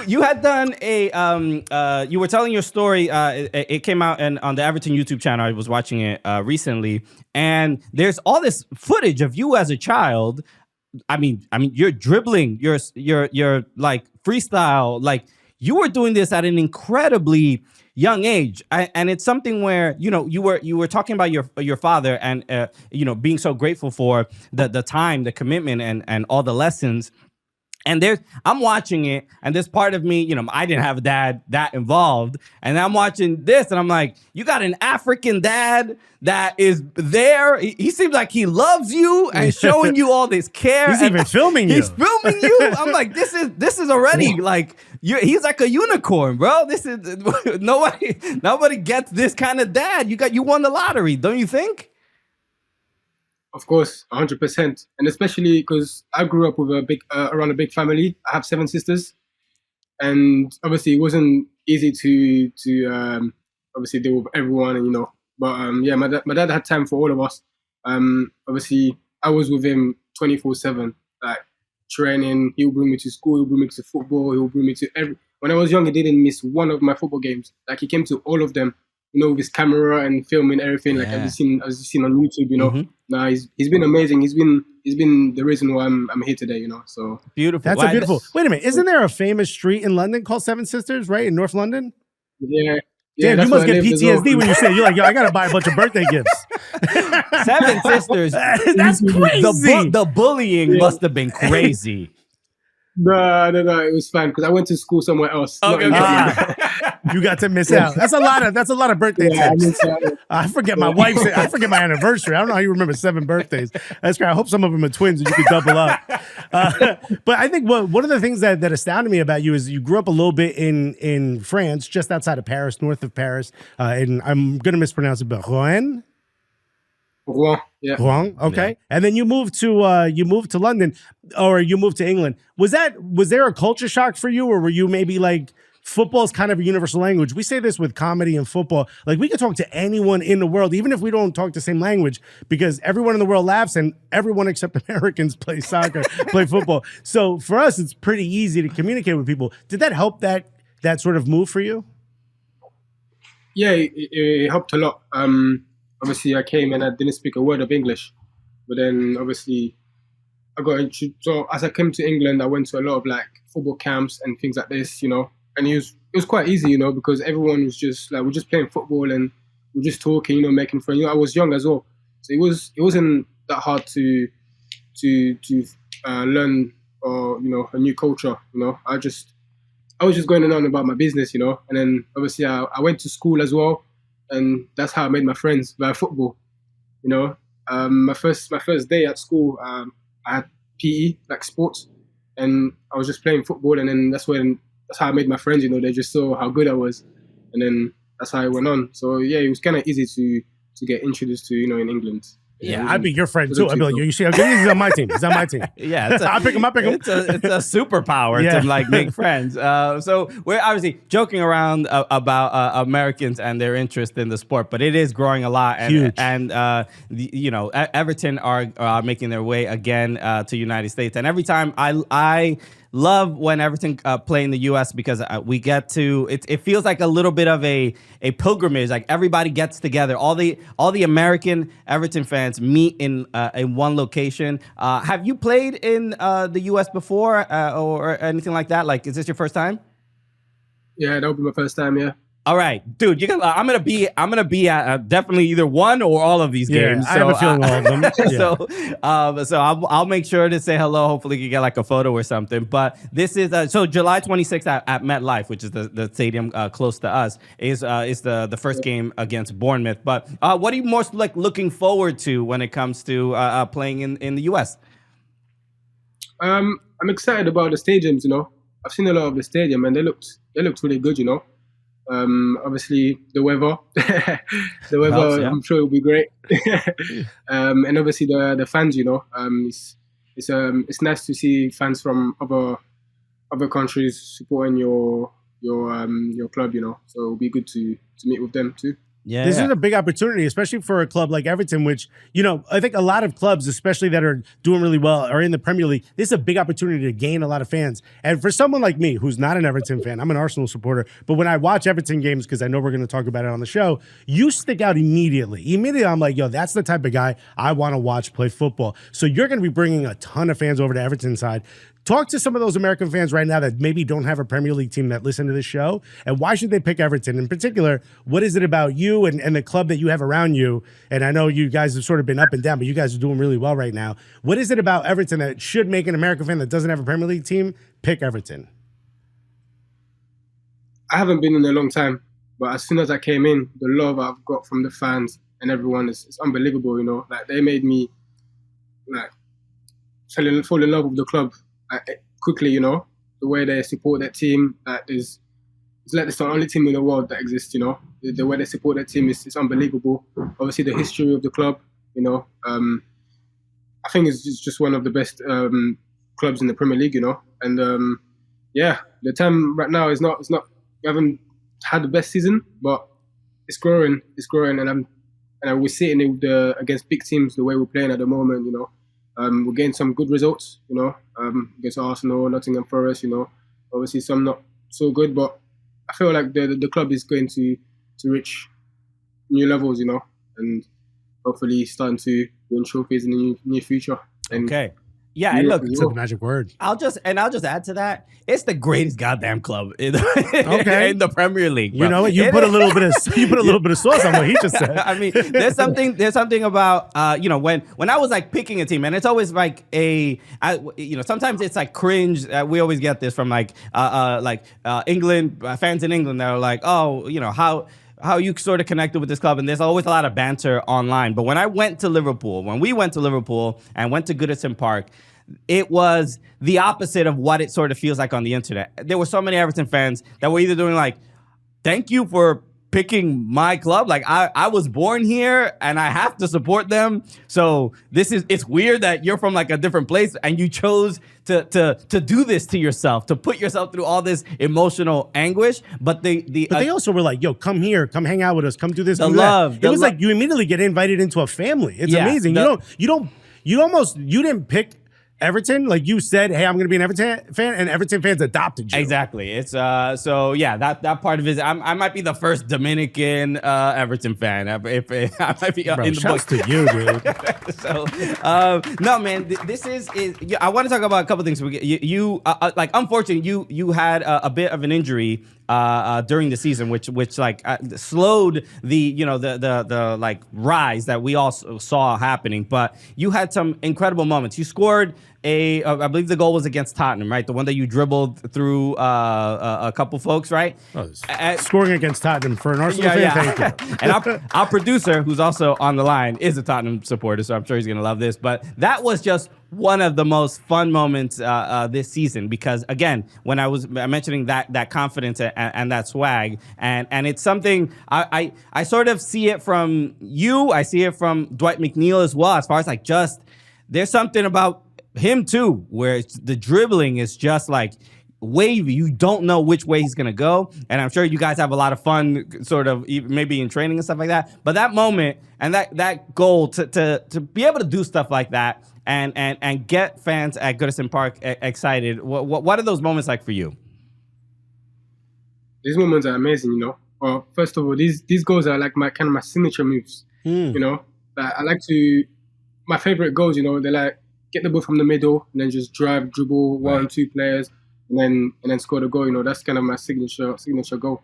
you had done a you were telling your story. It came out on the Everton YouTube channel. I was watching it recently, and there's all this footage of you as a child. I mean, you're dribbling, you're like freestyle, like you were doing this at an incredibly young age, and it's something where you were talking about your father and being so grateful for the time, the commitment, and all the lessons. And I'm watching it, and there's part of me, I didn't have a dad that involved, and I'm watching this, and I'm like, you got an African dad that is there. He seems like he loves you and showing you all this care. He's even filming you. He's filming you. I'm like, this is already like he's like a unicorn, bro. This is nobody gets this kind of dad. You won the lottery, don't you think? Of course, 100%, and especially because I grew up with around a big family. I have 7 sisters, and obviously it wasn't easy to obviously deal with everyone, and But my dad had time for all of us. Obviously, I was with him 24/7, like training. He would bring me to school. He would bring me to football. He would bring me to every. When I was young, he didn't miss one of my football games. Like, he came to all of them. With his camera and filming everything, like I've seen on YouTube. Nah, he's been amazing. He's been the reason why I'm here today. So beautiful. That's a beautiful. Wait a minute, isn't there a famous street in London called Seven Sisters, right, in North London? Yeah. Damn, you must get PTSD when you say, you're like, yo, I gotta buy a bunch of birthday gifts. 7 sisters. That's crazy. The bullying must have been crazy. No, it was fine because I went to school somewhere else. not Okay, in okay. Dublin. You got to miss out. That's a lot of birthday Yeah, I tips. missed out. I forget my wife's. I forget my anniversary. I don't know how you remember 7 birthdays. That's great. I hope some of them are twins and you can double up. But I think one of the things that astounded me about you is you grew up a little bit in France, just outside of Paris, north of Paris. And I'm going to mispronounce it, but Rouen? Rouen, yeah. Rouen, okay. Yeah. And then you moved to London, or you moved to England. Was there a culture shock for you, or were you maybe like, football is kind of a universal language? We say this with comedy and football. Like, we can talk to anyone in the world, even if we don't talk the same language, because everyone in the world laughs and everyone except Americans play soccer, play football. So for us, it's pretty easy to communicate with people. Did that help that sort of move for you? Yeah, it helped a lot. Obviously, I came and I didn't speak a word of English, but then obviously I got into. So as I came to England, I went to a lot of like football camps and things like this, and it was quite easy, because everyone was just like, we're just playing football and we're just talking, making friends. I was young as well, so it wasn't that hard to learn or a new culture. I was just going on about my business, and then obviously I went to school as well, and that's how I made my friends via football. My first day at school, I had PE, like sports, and I was just playing football, and then that's how I made my friends. They just saw how good I was, and then that's how I went on. So yeah, it was kind of easy to get introduced to in England. Yeah, I'd be your friend too. I'd be like, you see, he's on my team. He's on my team. Yeah, I'll pick him up. It's a superpower to like make friends. So we're obviously joking around about Americans and their interest in the sport, but it is growing a lot. And Huge. And Everton are making their way again to United States. And every time I love when Everton play in the U.S. because we get to it feels like a little bit of a pilgrimage. Like everybody gets together. All the American Everton fans meet in one location. Have you played in the U.S. before or anything like that? Like, is this your first time? Yeah, that would be my first time. Yeah. All right, dude. I'm gonna be at definitely either one or all of these games. I have a feeling all of them. Yeah. So I'll make sure to say hello. Hopefully, you get like a photo or something. But this is so July 26th at MetLife, which is the stadium close to us, is the first game against Bournemouth. But what are you most like looking forward to when it comes to playing in the US? I'm excited about the stadiums. I've seen a lot of the stadium, and they looked really good. Obviously the weather, Helps, yeah. I'm sure it'll be great. And obviously the fans, it's nice to see fans from other countries supporting your club, so it'll be good to meet with them too. Yeah, This is a big opportunity, especially for a club like Everton, which, I think a lot of clubs, especially that are doing really well, are in the Premier League. This is a big opportunity to gain a lot of fans. And for someone like me, who's not an Everton fan, I'm an Arsenal supporter, but when I watch Everton games, because I know we're going to talk about it on the show, you stick out immediately. Immediately, I'm like, yo, that's the type of guy I want to watch play football. So you're going to be bringing a ton of fans over to Everton side. Talk to some of those American fans right now that maybe don't have a Premier League team that listen to this show, and why should they pick Everton? In particular, what is it about you and the club that you have around you? And I know you guys have sort of been up and down, but you guys are doing really well right now. What is it about Everton that should make an American fan that doesn't have a Premier League team pick Everton? I haven't been in a long time, but as soon as I came in, the love I've got from the fans and everyone is unbelievable. Like they made me like fall in love with the club. Quickly, the way they support their team, it's like it's the only team in the world that exists, the way they support their team is the Obviously the history of the club, I think it's just one of the best clubs in the Premier League, and the time right now is not, we haven't had the best season, but it's growing, and we're seeing it against big teams the way we're playing at the moment, we're getting some good results, against Arsenal, Nottingham Forest, obviously some not so good, but I feel like the club is going to reach new levels, and hopefully starting to win trophies in the near future. And okay. Yeah, and look, You said the magic word. I'll just add to that. It's the greatest goddamn club in the, Okay. in the Premier League. Bro. You know what? You put a little bit of sauce on what he just said. I mean, there's something about you know, when I was like picking a team, and it's always like you know, sometimes it's like cringe. We always get this from like England fans in England that are like, oh, you know, how you sort of connected with this club, and there's always a lot of banter online. But when we went to Liverpool and went to Goodison Park, it was the opposite of what it sort of feels like on the internet. There were so many Everton fans that were either doing like, thank you for picking my club. Like I was born here and I have to support them. So it's weird that you're from like a different place and you chose to do this to yourself, to put yourself through all this emotional anguish. But they also were like, yo, come here, come hang out with us, come do this. The do love. That. It was like you immediately get invited into a family. It's amazing. You didn't pick Everton, like you said, hey, I'm going to be an Everton fan, and Everton fans adopted you. Exactly. It's so yeah, that part of it. I might be the first Dominican Everton fan. If I might be Bro, in the shouts book. to you, dude. So no, man, this is. I want to talk about a couple things. You like, unfortunately, you had a bit of an injury during the season, which like slowed the like rise that we all saw happening. But you had some incredible moments. You scored I believe the goal was against Tottenham, right? The one that you dribbled through a couple folks, right? Scoring against Tottenham for an Arsenal fan. Thank you. And our producer, who's also on the line, is a Tottenham supporter, so I'm sure he's gonna love this. But that was just one of the most fun moments this season, because again, when I was mentioning that confidence and that swag, and it's something I sort of see it from you. I see it from Dwight McNeil as well, as far as like just there's something about him too, where the dribbling is just like wavy. You don't know which way he's gonna go, and I'm sure you guys have a lot of fun, sort of maybe in training and stuff like that. But that moment and that goal to be able to do stuff like that and get fans at Goodison Park excited. What are those moments like for you? These moments are amazing, you know. Well, first of all, these goals are like my signature moves. You know, I like to. My favorite goals, you know, they're like get the ball from the middle and then just dribble one, two players, and then score the goal. You know, that's kind of my signature goal.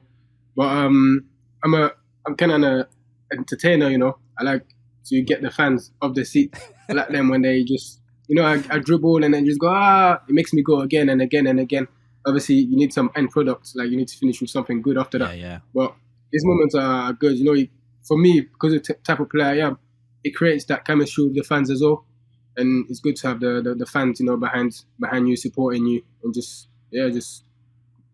But I'm kind of an entertainer. You know, I like to get the fans off the seat. I like them when they just, you know, I dribble and then just go It makes me go again and again and again. Obviously, you need some end product. Like you need to finish with something good after that. Yeah. But these moments are good. You know, for me, because of the type of player I am, it creates that chemistry with the fans as well. And it's good to have the fans, you know, behind you, supporting you, and just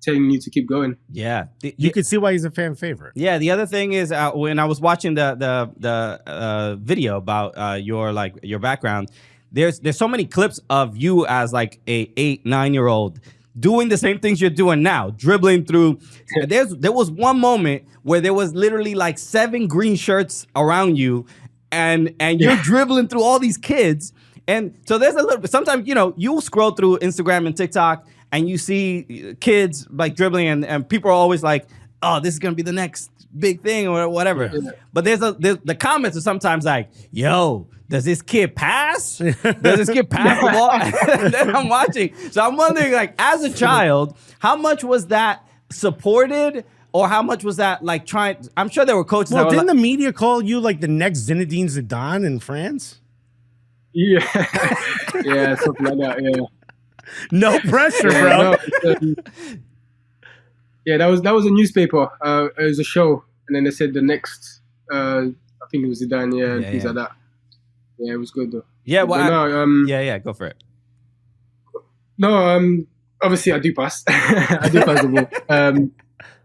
telling you to keep going. Yeah, you could see why he's a fan favorite. Yeah, the other thing is when I was watching the video about your background, there's so many clips of you as like a 8-9-year-old doing the same things you're doing now, dribbling through. There was one moment where there was literally like 7 green shirts around you, and you're dribbling through all these kids. And so there's a little bit, sometimes, you know, you'll scroll through Instagram and TikTok and you see kids like dribbling and people are always like, oh, this is going to be the next big thing or whatever. Yeah. But there's the comments are sometimes like, yo, does this kid pass? Does this kid pass the ball? And then I'm watching. So I'm wondering, like, as a child, how much was that supported? Or how much was that like trying? I'm sure there were coaches. Well, that didn't the media call you like the next Zinedine Zidane in France? Yeah, yeah, something like that. Yeah. No pressure, bro. Yeah, that was a newspaper. It was a show, and then they said the next. I think it was Zidane, and things like that. Yeah, it was good though. Yeah, well, yeah, go for it. No, obviously I do pass. I do pass the ball.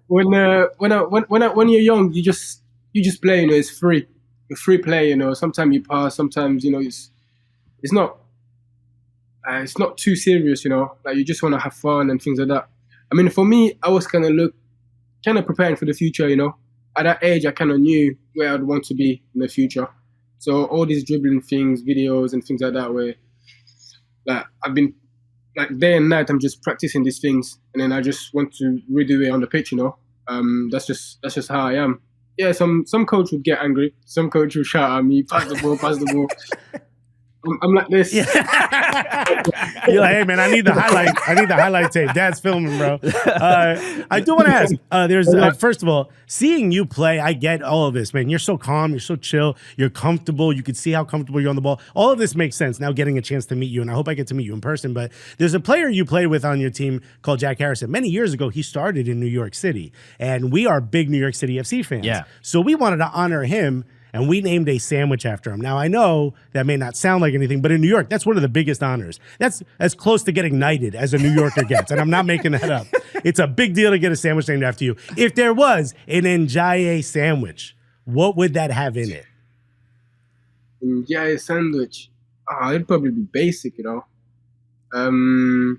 When you're young, you just play. You know, it's free. You're free play. You know, sometimes you pass. Sometimes, you know, it's not too serious. You know, like you just want to have fun and things like that. I mean, for me, I was kind of preparing for the future. You know, at that age, I kind of knew where I'd want to be in the future. So all these dribbling things, videos, and things like that, where like I've been like day and night, I'm just practicing these things, and then I just want to redo it on the pitch. You know, that's just how I am. Yeah, some coach would get angry. Some coach would shout at me, pass the ball. I'm like this. Yeah. You're like, hey man, I need the highlight tape. Dad's filming, bro. I do want to ask. There's first of all, seeing you play, I get all of this, man. You're so calm, you're so chill, you're comfortable. You can see how comfortable you're on the ball. All of this makes sense. Now getting a chance to meet you, and I hope I get to meet you in person. But there's a player you played with on your team called Jack Harrison. Many years ago, he started in New York City, and we are big New York City FC fans. Yeah. So we wanted to honor him. And we named a sandwich after him. Now, I know that may not sound like anything, but in New York, that's one of the biggest honors. That's as close to getting knighted as a New Yorker gets. And I'm not making that up. It's a big deal to get a sandwich named after you. If there was an Ndiaye sandwich, what would that have in it? Ndiaye sandwich. It'd probably be basic, you know.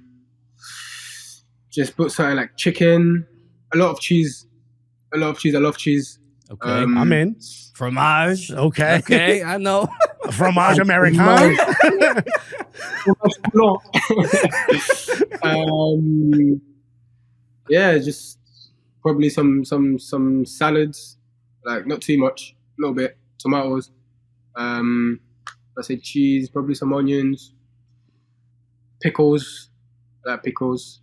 Just put something like chicken, a lot of cheese. I love cheese. Okay. I'm in. Fromage. Okay. Okay, I know. Fromage American. Yeah, just probably some salads, like not too much, a little bit, tomatoes. I say cheese, probably some onions, pickles, I like pickles.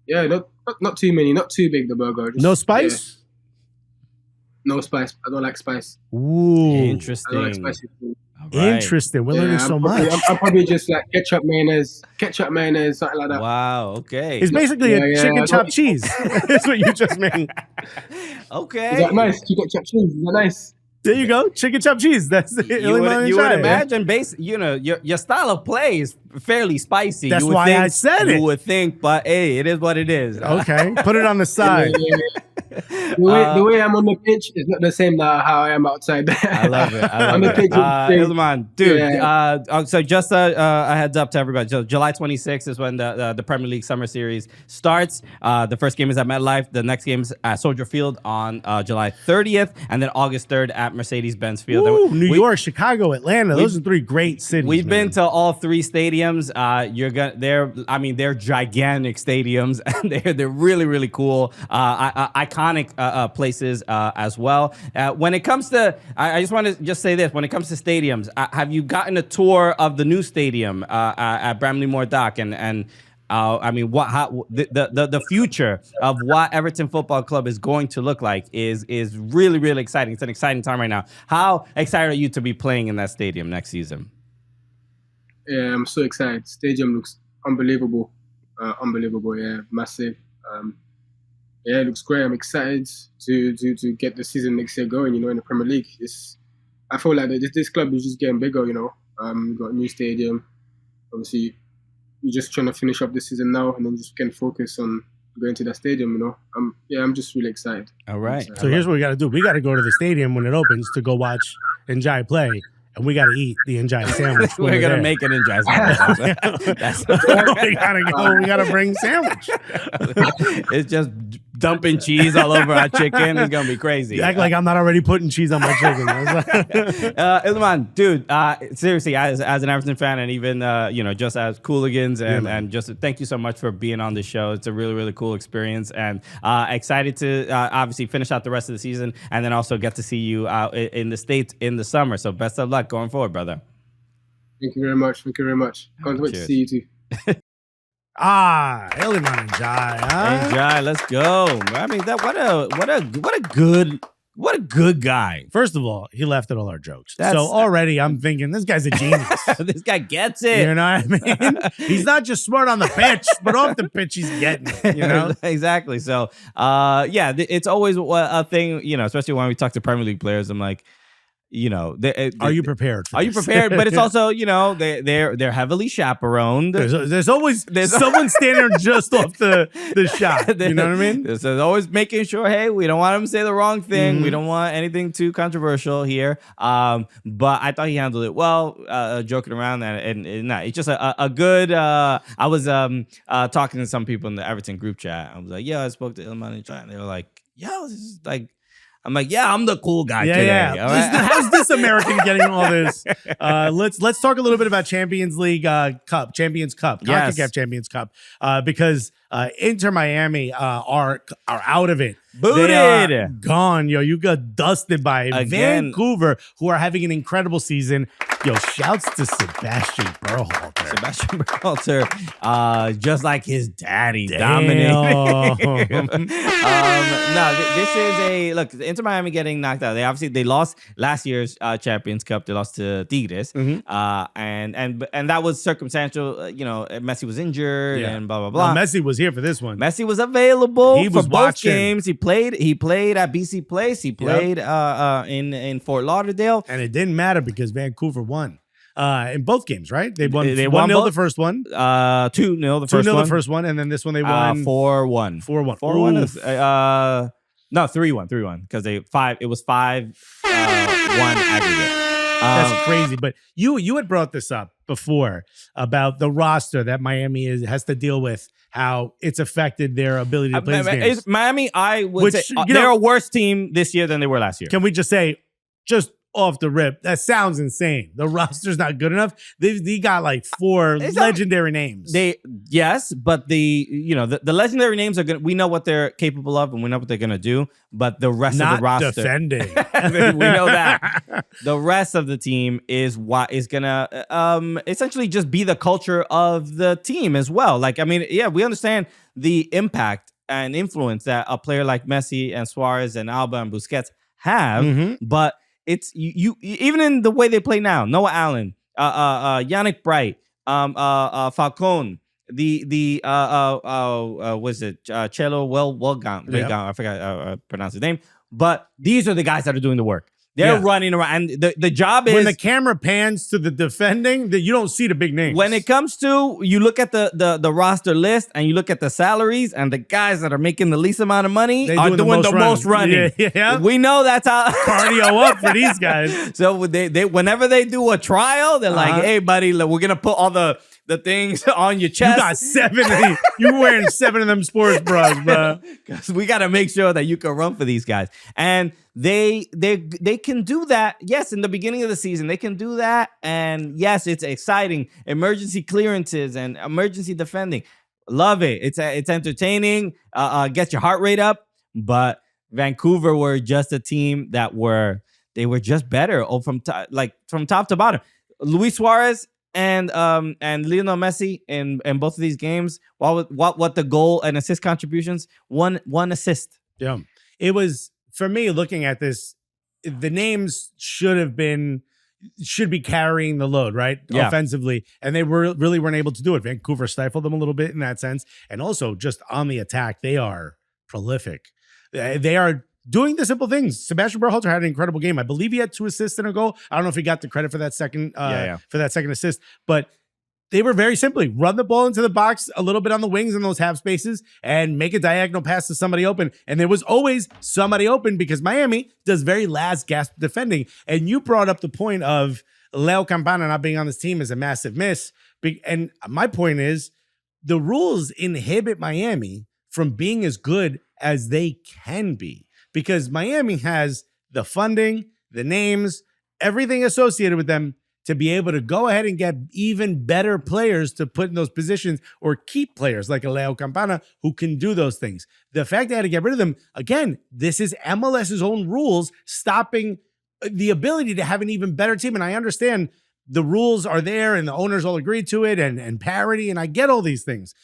Yeah, not too many, not too big the burger. Just, No spice? Yeah. No spice. I don't like spice. Ooh. Interesting. I don't like spicy food. Right. Interesting. We're learning so much. I'm probably just like ketchup, mayonnaise, something like that. Wow. Okay. It's basically a chicken chopped cheese. That's what you just made. Okay. Is that nice? Chicken chopped cheese. Is that nice? There you go. Chicken chopped cheese. That's the You would imagine, your style of play is fairly spicy. That's why I said it. You would think, but hey, it is what it is. Okay. Put it on the side. Yeah. The way I'm on the pitch is not the same how I am outside. I love it. On the pitch, Iliman, dude. Yeah. So just a heads up to everybody. So July 26th is when the Premier League Summer Series starts. The first game is at MetLife. The next game is at Soldier Field on July 30th, and then August 3rd at Mercedes-Benz Field. Ooh, New York, Chicago, Atlanta. Those are three great cities. We've been to all three stadiums. They're gigantic stadiums, and they're really, really cool. Iconic places as well. When it comes to, I just want to say this. When it comes to stadiums, have you gotten a tour of the new stadium at Bramley Moore Dock? And the future of what Everton Football Club is going to look like is really, really exciting. It's an exciting time right now. How excited are you to be playing in that stadium next season? Yeah, I'm so excited. Stadium looks unbelievable. Yeah, massive. Yeah, it looks great. I'm excited to get the season next year going, in the Premier League. I feel like this club is just getting bigger, We've got a new stadium. Obviously, we're just trying to finish up this season now and then just can focus on going to that stadium, I'm just really excited. All right. So here's what we got to do. We got to go to the stadium when it opens to go watch Ndiaye play. And we got to eat the Ndiaye sandwich. We're going to make an Ndiaye sandwich. We got to go. We got to bring sandwich. It's just dumping cheese all over our chicken. It's going to be crazy. You act like I'm not already putting cheese on my chicken. Iliman, dude, seriously, as an Everton fan and even, just as Cooligans and just thank you so much for being on the show. It's a really, really cool experience and excited to obviously finish out the rest of the season and then also get to see you out in the States in the summer. So best of luck going forward, brother. Thank you very much. Can't wait to see you too. Iliman Ndiaye, huh? Ndiaye, let's go. I mean, what a good guy. First of all, he laughed at all our jokes. So already I'm thinking this guy's a genius. This guy gets it. You know what I mean? He's not just smart on the pitch, but off the pitch he's getting it, Exactly. So, it's always a thing, especially when we talk to Premier League players. I'm like, are you prepared? Are you prepared? But it's also, they're heavily chaperoned. There's always someone standing just off the shot. You know what I mean? There's always making sure, hey, we don't want him to say the wrong thing. We don't want anything too controversial here. But I thought he handled it well, joking around and it's just a good. I was talking to some people in the Everton group chat. I was like, I spoke to Iliman Ndiaye, and they were like, this is like. I'm like, I'm the cool guy today. Yeah. All right? How's this American getting all this? Let's talk a little bit about Champions Cup, CONCACAF Champions Cup, because Inter Miami are out of it. Booted. They are gone, yo. You got dusted by Again. Vancouver, who are having an incredible season. Yo, shouts to Sebastian Berhalter. Sebastian Berhalter, just like his daddy, Damn. dominating. This is look. Inter Miami getting knocked out. They lost last year's Champions Cup. They lost to Tigres, and that was circumstantial. Messi was injured and blah blah blah. No, Messi was here for this one. Messi was available He was for both watching. games. He played at BC Place. He played in Fort Lauderdale, And it didn't matter because Vancouver won in both games, right? They won. They 1-0 won both? the first one, 2-0 the 2-0 first the first one, and then this one they won 4-1. 4-1. 4-1. No, 3-1 because it was 5-1 aggregate. That's crazy. But you had brought this up before about the roster that Miami has to deal with, how it's affected their ability to play these games. Miami, I would Which, say you they're know- a worse team this year than they were last year. Can we just say, just off the rip, that sounds insane. The roster's not good enough. They got like 4 It's not- legendary names. But the legendary names are gonna. We know what they're capable of, and we know what they're gonna do. But the rest of not the roster, defending. we know that. The rest of the team is gonna essentially just be the culture of the team as well. Like, I mean, yeah, we understand the impact and influence that a player like Messi and Suarez and Alba and Busquets have, Mhm. but it's you even in the way they play now. Noah Allen, Yannick Bright, Falcone, was it Cello Welgant? I forgot to pronounce his name. But these are the guys that are doing the work. They're running around. And the job is, when the camera pans to the defending, that you don't see the big names. when it comes to, you look at the roster list and you look at the salaries, and the guys that are making the least amount of money They are doing the most running. Yeah. We know that's how Cardio up for these guys. So they whenever they do a trial, they're like, "Hey, buddy, look, we're gonna put all the things on your You chest. got 7 of these. You're wearing 7 of them sports bras, bro. Because we got to make sure that you can run for these guys." And they can do that. Yes, in the beginning of the season, they can do that. And yes, it's exciting. Emergency clearances and emergency defending. Love it. It's entertaining. Gets your heart rate up. But Vancouver were just a team that were just better from top to bottom. Luis Suarez and Lionel Messi in both of these games, what the goal and assist contributions? One assist. Yeah. It was, for me, looking at this, the names should be carrying the load, right? Yeah. Offensively. And they really weren't able to do it. Vancouver stifled them a little bit in that sense. And also just on the attack, they are prolific. They are doing the simple things. Sebastian Berhalter had an incredible game. I believe he had 2 assists and a goal. I don't know if he got the credit for that second assist, but they were very simply run the ball into the box a little bit on the wings in those half spaces and make a diagonal pass to somebody open. And there was always somebody open because Miami does very last gasp defending. And you brought up the point of Leo Campana not being on this team is a massive miss. And my point is, the rules inhibit Miami from being as good as they can be, because Miami has the funding, the names, everything associated with them to be able to go ahead and get even better players to put in those positions, or keep players like a Leo Campana who can do those things. The fact they had to get rid of them, again, this is MLS's own rules stopping the ability to have an even better team. And I understand the rules are there and the owners all agreed to it, and parity, and I get all these things.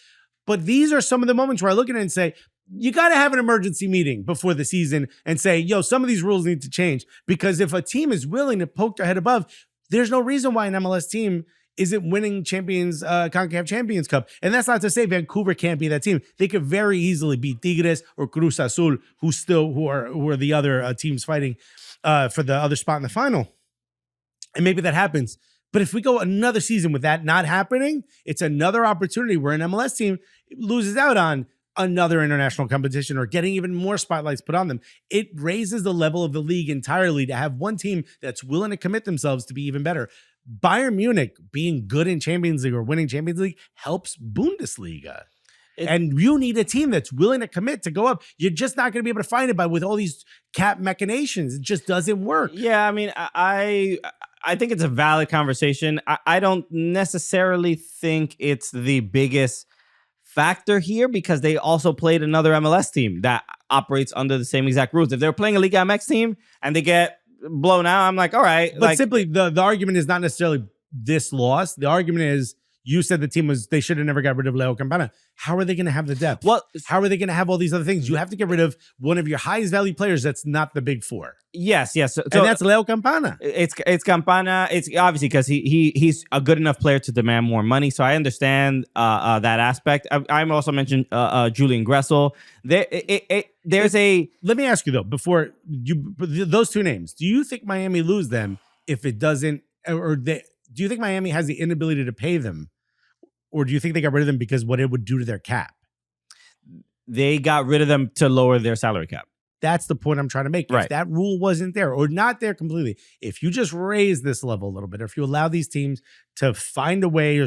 But these are some of the moments where I look at it and say, you got to have an emergency meeting before the season and say, yo, some of these rules need to change. Because if a team is willing to poke their head above, there's no reason why an MLS team isn't winning CONCACAF Champions Cup. And that's not to say Vancouver can't be that team. They could very easily beat Tigres or Cruz Azul, who are the other teams fighting for the other spot in the final. And maybe that happens. But if we go another season with that not happening, it's another opportunity where an MLS team loses out on another international competition or getting even more spotlights put on them. It raises the level of the league entirely to have one team that's willing to commit themselves to be even better. Bayern Munich being good in Champions League or winning Champions League helps Bundesliga. And you need a team that's willing to commit to go up. You're just not going to be able to find it with all these cap machinations. It just doesn't work. Yeah, I mean, I think it's a valid conversation. I don't necessarily think it's the biggest factor here because they also played another MLS team that operates under the same exact rules. If they're playing a Liga MX team and they get blown out, I'm like, all right. But simply, the argument is not necessarily this loss. The argument is, you said the team they should have never got rid of Leo Campana. How are they going to have the depth? Well, how are they going to have all these other things? You have to get rid of one of your highest value players that's not the big four. Yes. So, and that's Leo Campana. It's Campana. It's obviously because he's a good enough player to demand more money. So I understand that aspect. I also mentioned Julian Gressel. There's a. Let me ask you though, before you those two names, do you think Miami lose them if it doesn't, or do you think Miami has the inability to pay them, or do you think they got rid of them because what it would do to their cap? They got rid of them to lower their salary cap. That's the point I'm trying to make. Right. If that rule wasn't there or not there completely, if you just raise this level a little bit, or if you allow these teams to find a way or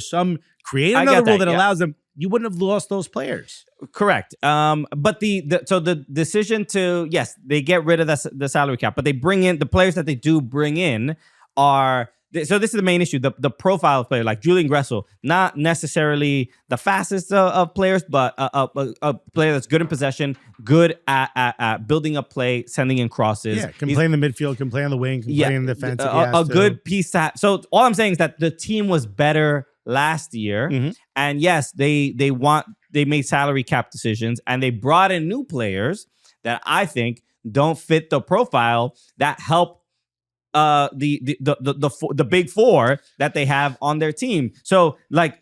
create another rule that allows them, you wouldn't have lost those players. Correct. But the decision to, yes, they get rid of the salary cap, but they bring in the players that they do bring in are. So this is the main issue, the profile of player, like Julian Gressel, not necessarily the fastest of players, but a player that's good in possession, good at building up play, sending in crosses. Yeah, can play in the midfield, can play on the wing, can play in the defense. A good piece to have. So all I'm saying is that the team was better last year. Mm-hmm. And yes, they made salary cap decisions and they brought in new players that I think don't fit the profile that help the big four that they have on their team. So like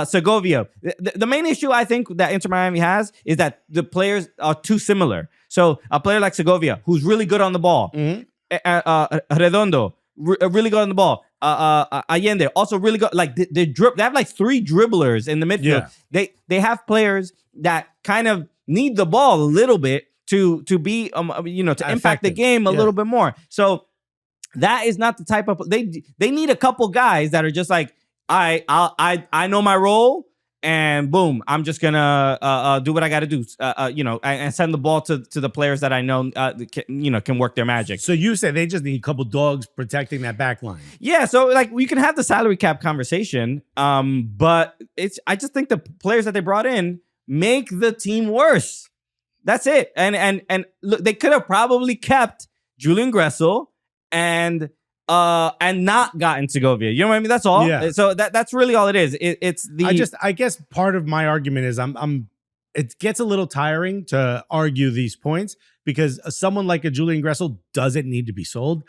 Segovia, the main issue I think that Inter Miami has is that the players are too similar. So a player like Segovia, who's really good on the ball, Redondo, really good on the ball. Allende, also really good. Like they have like 3 dribblers in the midfield. Yeah. They have players that kind of need the ball a little bit to be to impact the game a little bit more. So that is not the type of they need a couple guys that are just like I know my role and boom, I'm just gonna do what I got to do, and send the ball to the players that I know can work their magic. So you say they just need a couple dogs protecting that back line. Yeah, so like we can have the salary cap conversation, but I just think the players that they brought in make the team worse. That's it. And look, they could have probably kept Julian Gressel and not gotten Segovia. You know what I mean? That's all. Yeah. So that's really all it is. I guess part of my argument is it gets a little tiring to argue these points because someone like a Julian Gressel doesn't need to be sold.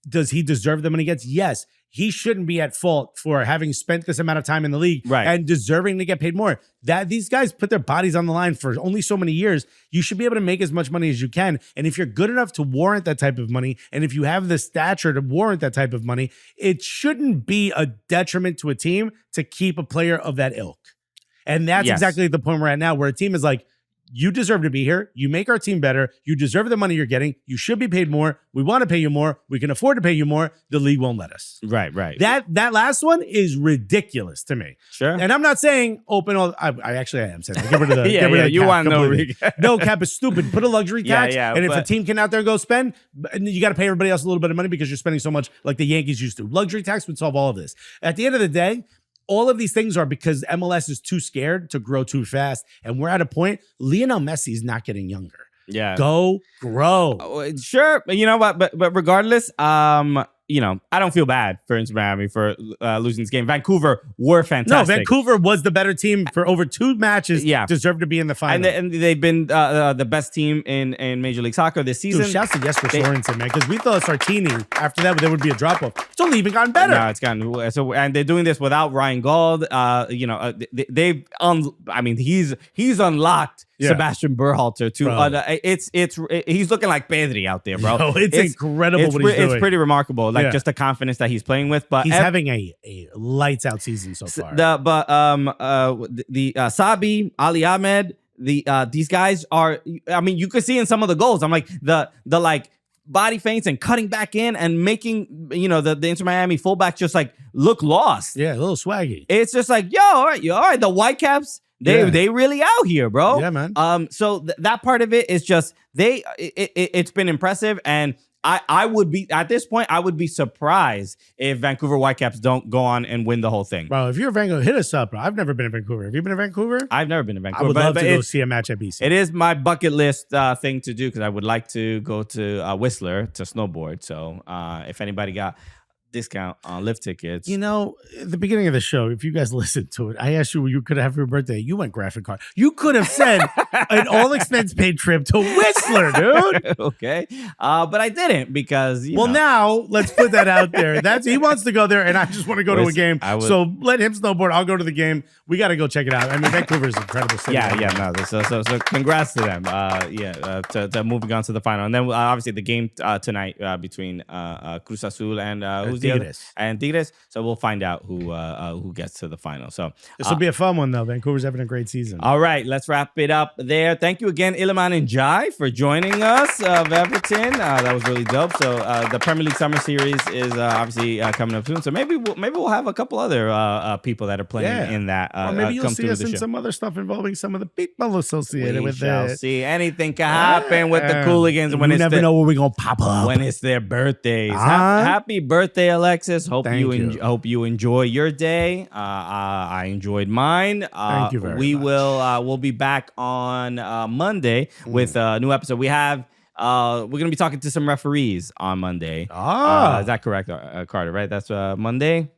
Does he deserve the money he gets? Yes. He shouldn't be at fault for having spent this amount of time in the league and deserving to get paid more. That these guys put their bodies on the line for only so many years. You should be able to make as much money as you can. And if you're good enough to warrant that type of money, and if you have the stature to warrant that type of money, it shouldn't be a detriment to a team to keep a player of that ilk. And that's exactly the point we're at now, where a team is like, you deserve to be here. You make our team better. You deserve the money you're getting. You should be paid more. We want to pay you more. We can afford to pay you more. The league won't let us. Right. That last one is ridiculous to me. Sure. And I'm not saying open all. I am saying get rid of the. Get rid of the you cap want completely. No cap is stupid. Put a luxury tax. And if a team can out there go spend, you got to pay everybody else a little bit of money because you're spending so much, like the Yankees used to. Luxury tax would solve all of this. At the end of the day, all of these things are because MLS is too scared to grow too fast. And we're at a point, Lionel Messi is not getting younger. Yeah. Go grow. Sure. You know what? But regardless, I don't feel bad for Inter Miami for losing this game. Vancouver were fantastic. No, Vancouver was the better team for over 2 matches. Yeah. Deserved to be in the final. And they've been the best team in Major League Soccer this season. Dude, shouts to Jesper Sorensen, man, because we thought Sartini, after that, there would be a drop-off. It's only even gotten better. No, it's gotten so, and they're doing this without Ryan Gauld. He's unlocked Sebastian Berhalter too. He's looking like Pedri out there, bro. No, it's incredible what he's doing. It's pretty remarkable, just the confidence that he's playing with. But he's having a lights out season so far. Sabi, Ali Ahmed, these guys are. I mean, you could see in some of the goals. I'm like the body feints and cutting back in and making the Inter Miami fullback just like look lost. Yeah, a little swaggy. It's just like, all right. The Whitecaps. They really out here, bro. Yeah, man. So that part of it is just it's been impressive, and I would be at this point. I would be surprised if Vancouver Whitecaps don't go on and win the whole thing. Bro, if you're a Vancouver, hit us up, bro. I've never been to Vancouver. Have you been to Vancouver? I've never been to Vancouver. I would love to go it's- see a match at BC. It is my bucket list thing to do because I would like to go to Whistler to snowboard. So if anybody got discount on lift tickets, You know, at the beginning of the show, if you guys listened to it, I asked you what you could have for your birthday. You went graphic card. You could have said an all expense paid trip to Whistler, dude. okay, but I didn't because you know. Now let's put that out there. He wants to go there, and I just want to go to a game. So let him snowboard. I'll go to the game. We got to go check it out. I mean, Vancouver is an incredible city. So congrats to them. To moving on to the final, and then obviously the game tonight between Cruz Azul and who's the other? Tigres. And Tigres. So we'll find out who gets to the final. So This will be a fun one, though. Vancouver's having a great season. all right, let's wrap it up there. Thank you again, Iliman Ndiaye, for joining us of Everton. That was really dope. So the Premier League Summer Series is obviously coming up soon. So maybe we'll have a couple other people that are playing in that. Or maybe you'll come see through us the in show. some other stuff involving some of the people associated We with shall it. see. Anything can happen with the Cooligans when you it's never know where we're gonna pop up. when it's their birthdays. Uh-huh. Happy birthday, Alexis. Hope Thank you. hope you enjoy your day. I enjoyed mine. Thank you very we much. we'll be back on Monday with a new episode. We have we're gonna be talking to some referees on Monday. Is that correct, Carter? Right? That's Monday.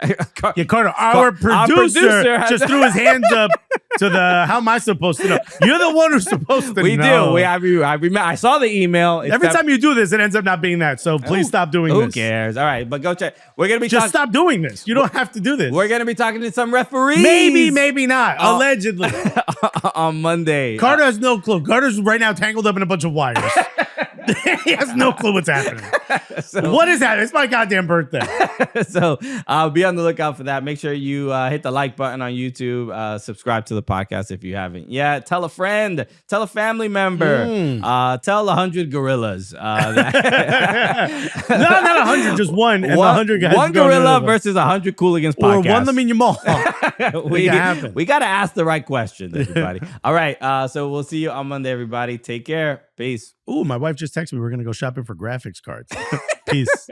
Yeah, Carter, our producer has- just threw his hands up to the. How am I supposed to know? You're the one who's supposed to We know. do. We have you. I saw the email. Every time you do this, it ends up not being that. So please stop doing Who this. cares? All right, but go check. We're gonna be Just stop doing this. You don't have to do this. We're gonna be talking to some referees. Maybe, maybe not. Oh. Allegedly. on Monday. Carter has no clue. Carter's right now tangled up in a bunch of wires. He has no clue what's happening. What is happening? It's my goddamn birthday. So be on the lookout for that. Make sure you hit the like button on YouTube. Subscribe to the podcast if you haven't yet. Tell a friend. Tell a family member. Tell 100 gorillas. No, not 100, just one. And 100 guys. One go gorilla another. versus 100 Cooligans Or podcast. one Lamine Yamal. we happen. got to ask the right questions, everybody. All right. So we'll see you on Monday, everybody. Take care. Peace. Ooh, my wife just texted me. We're going to go shopping for graphics cards. Peace.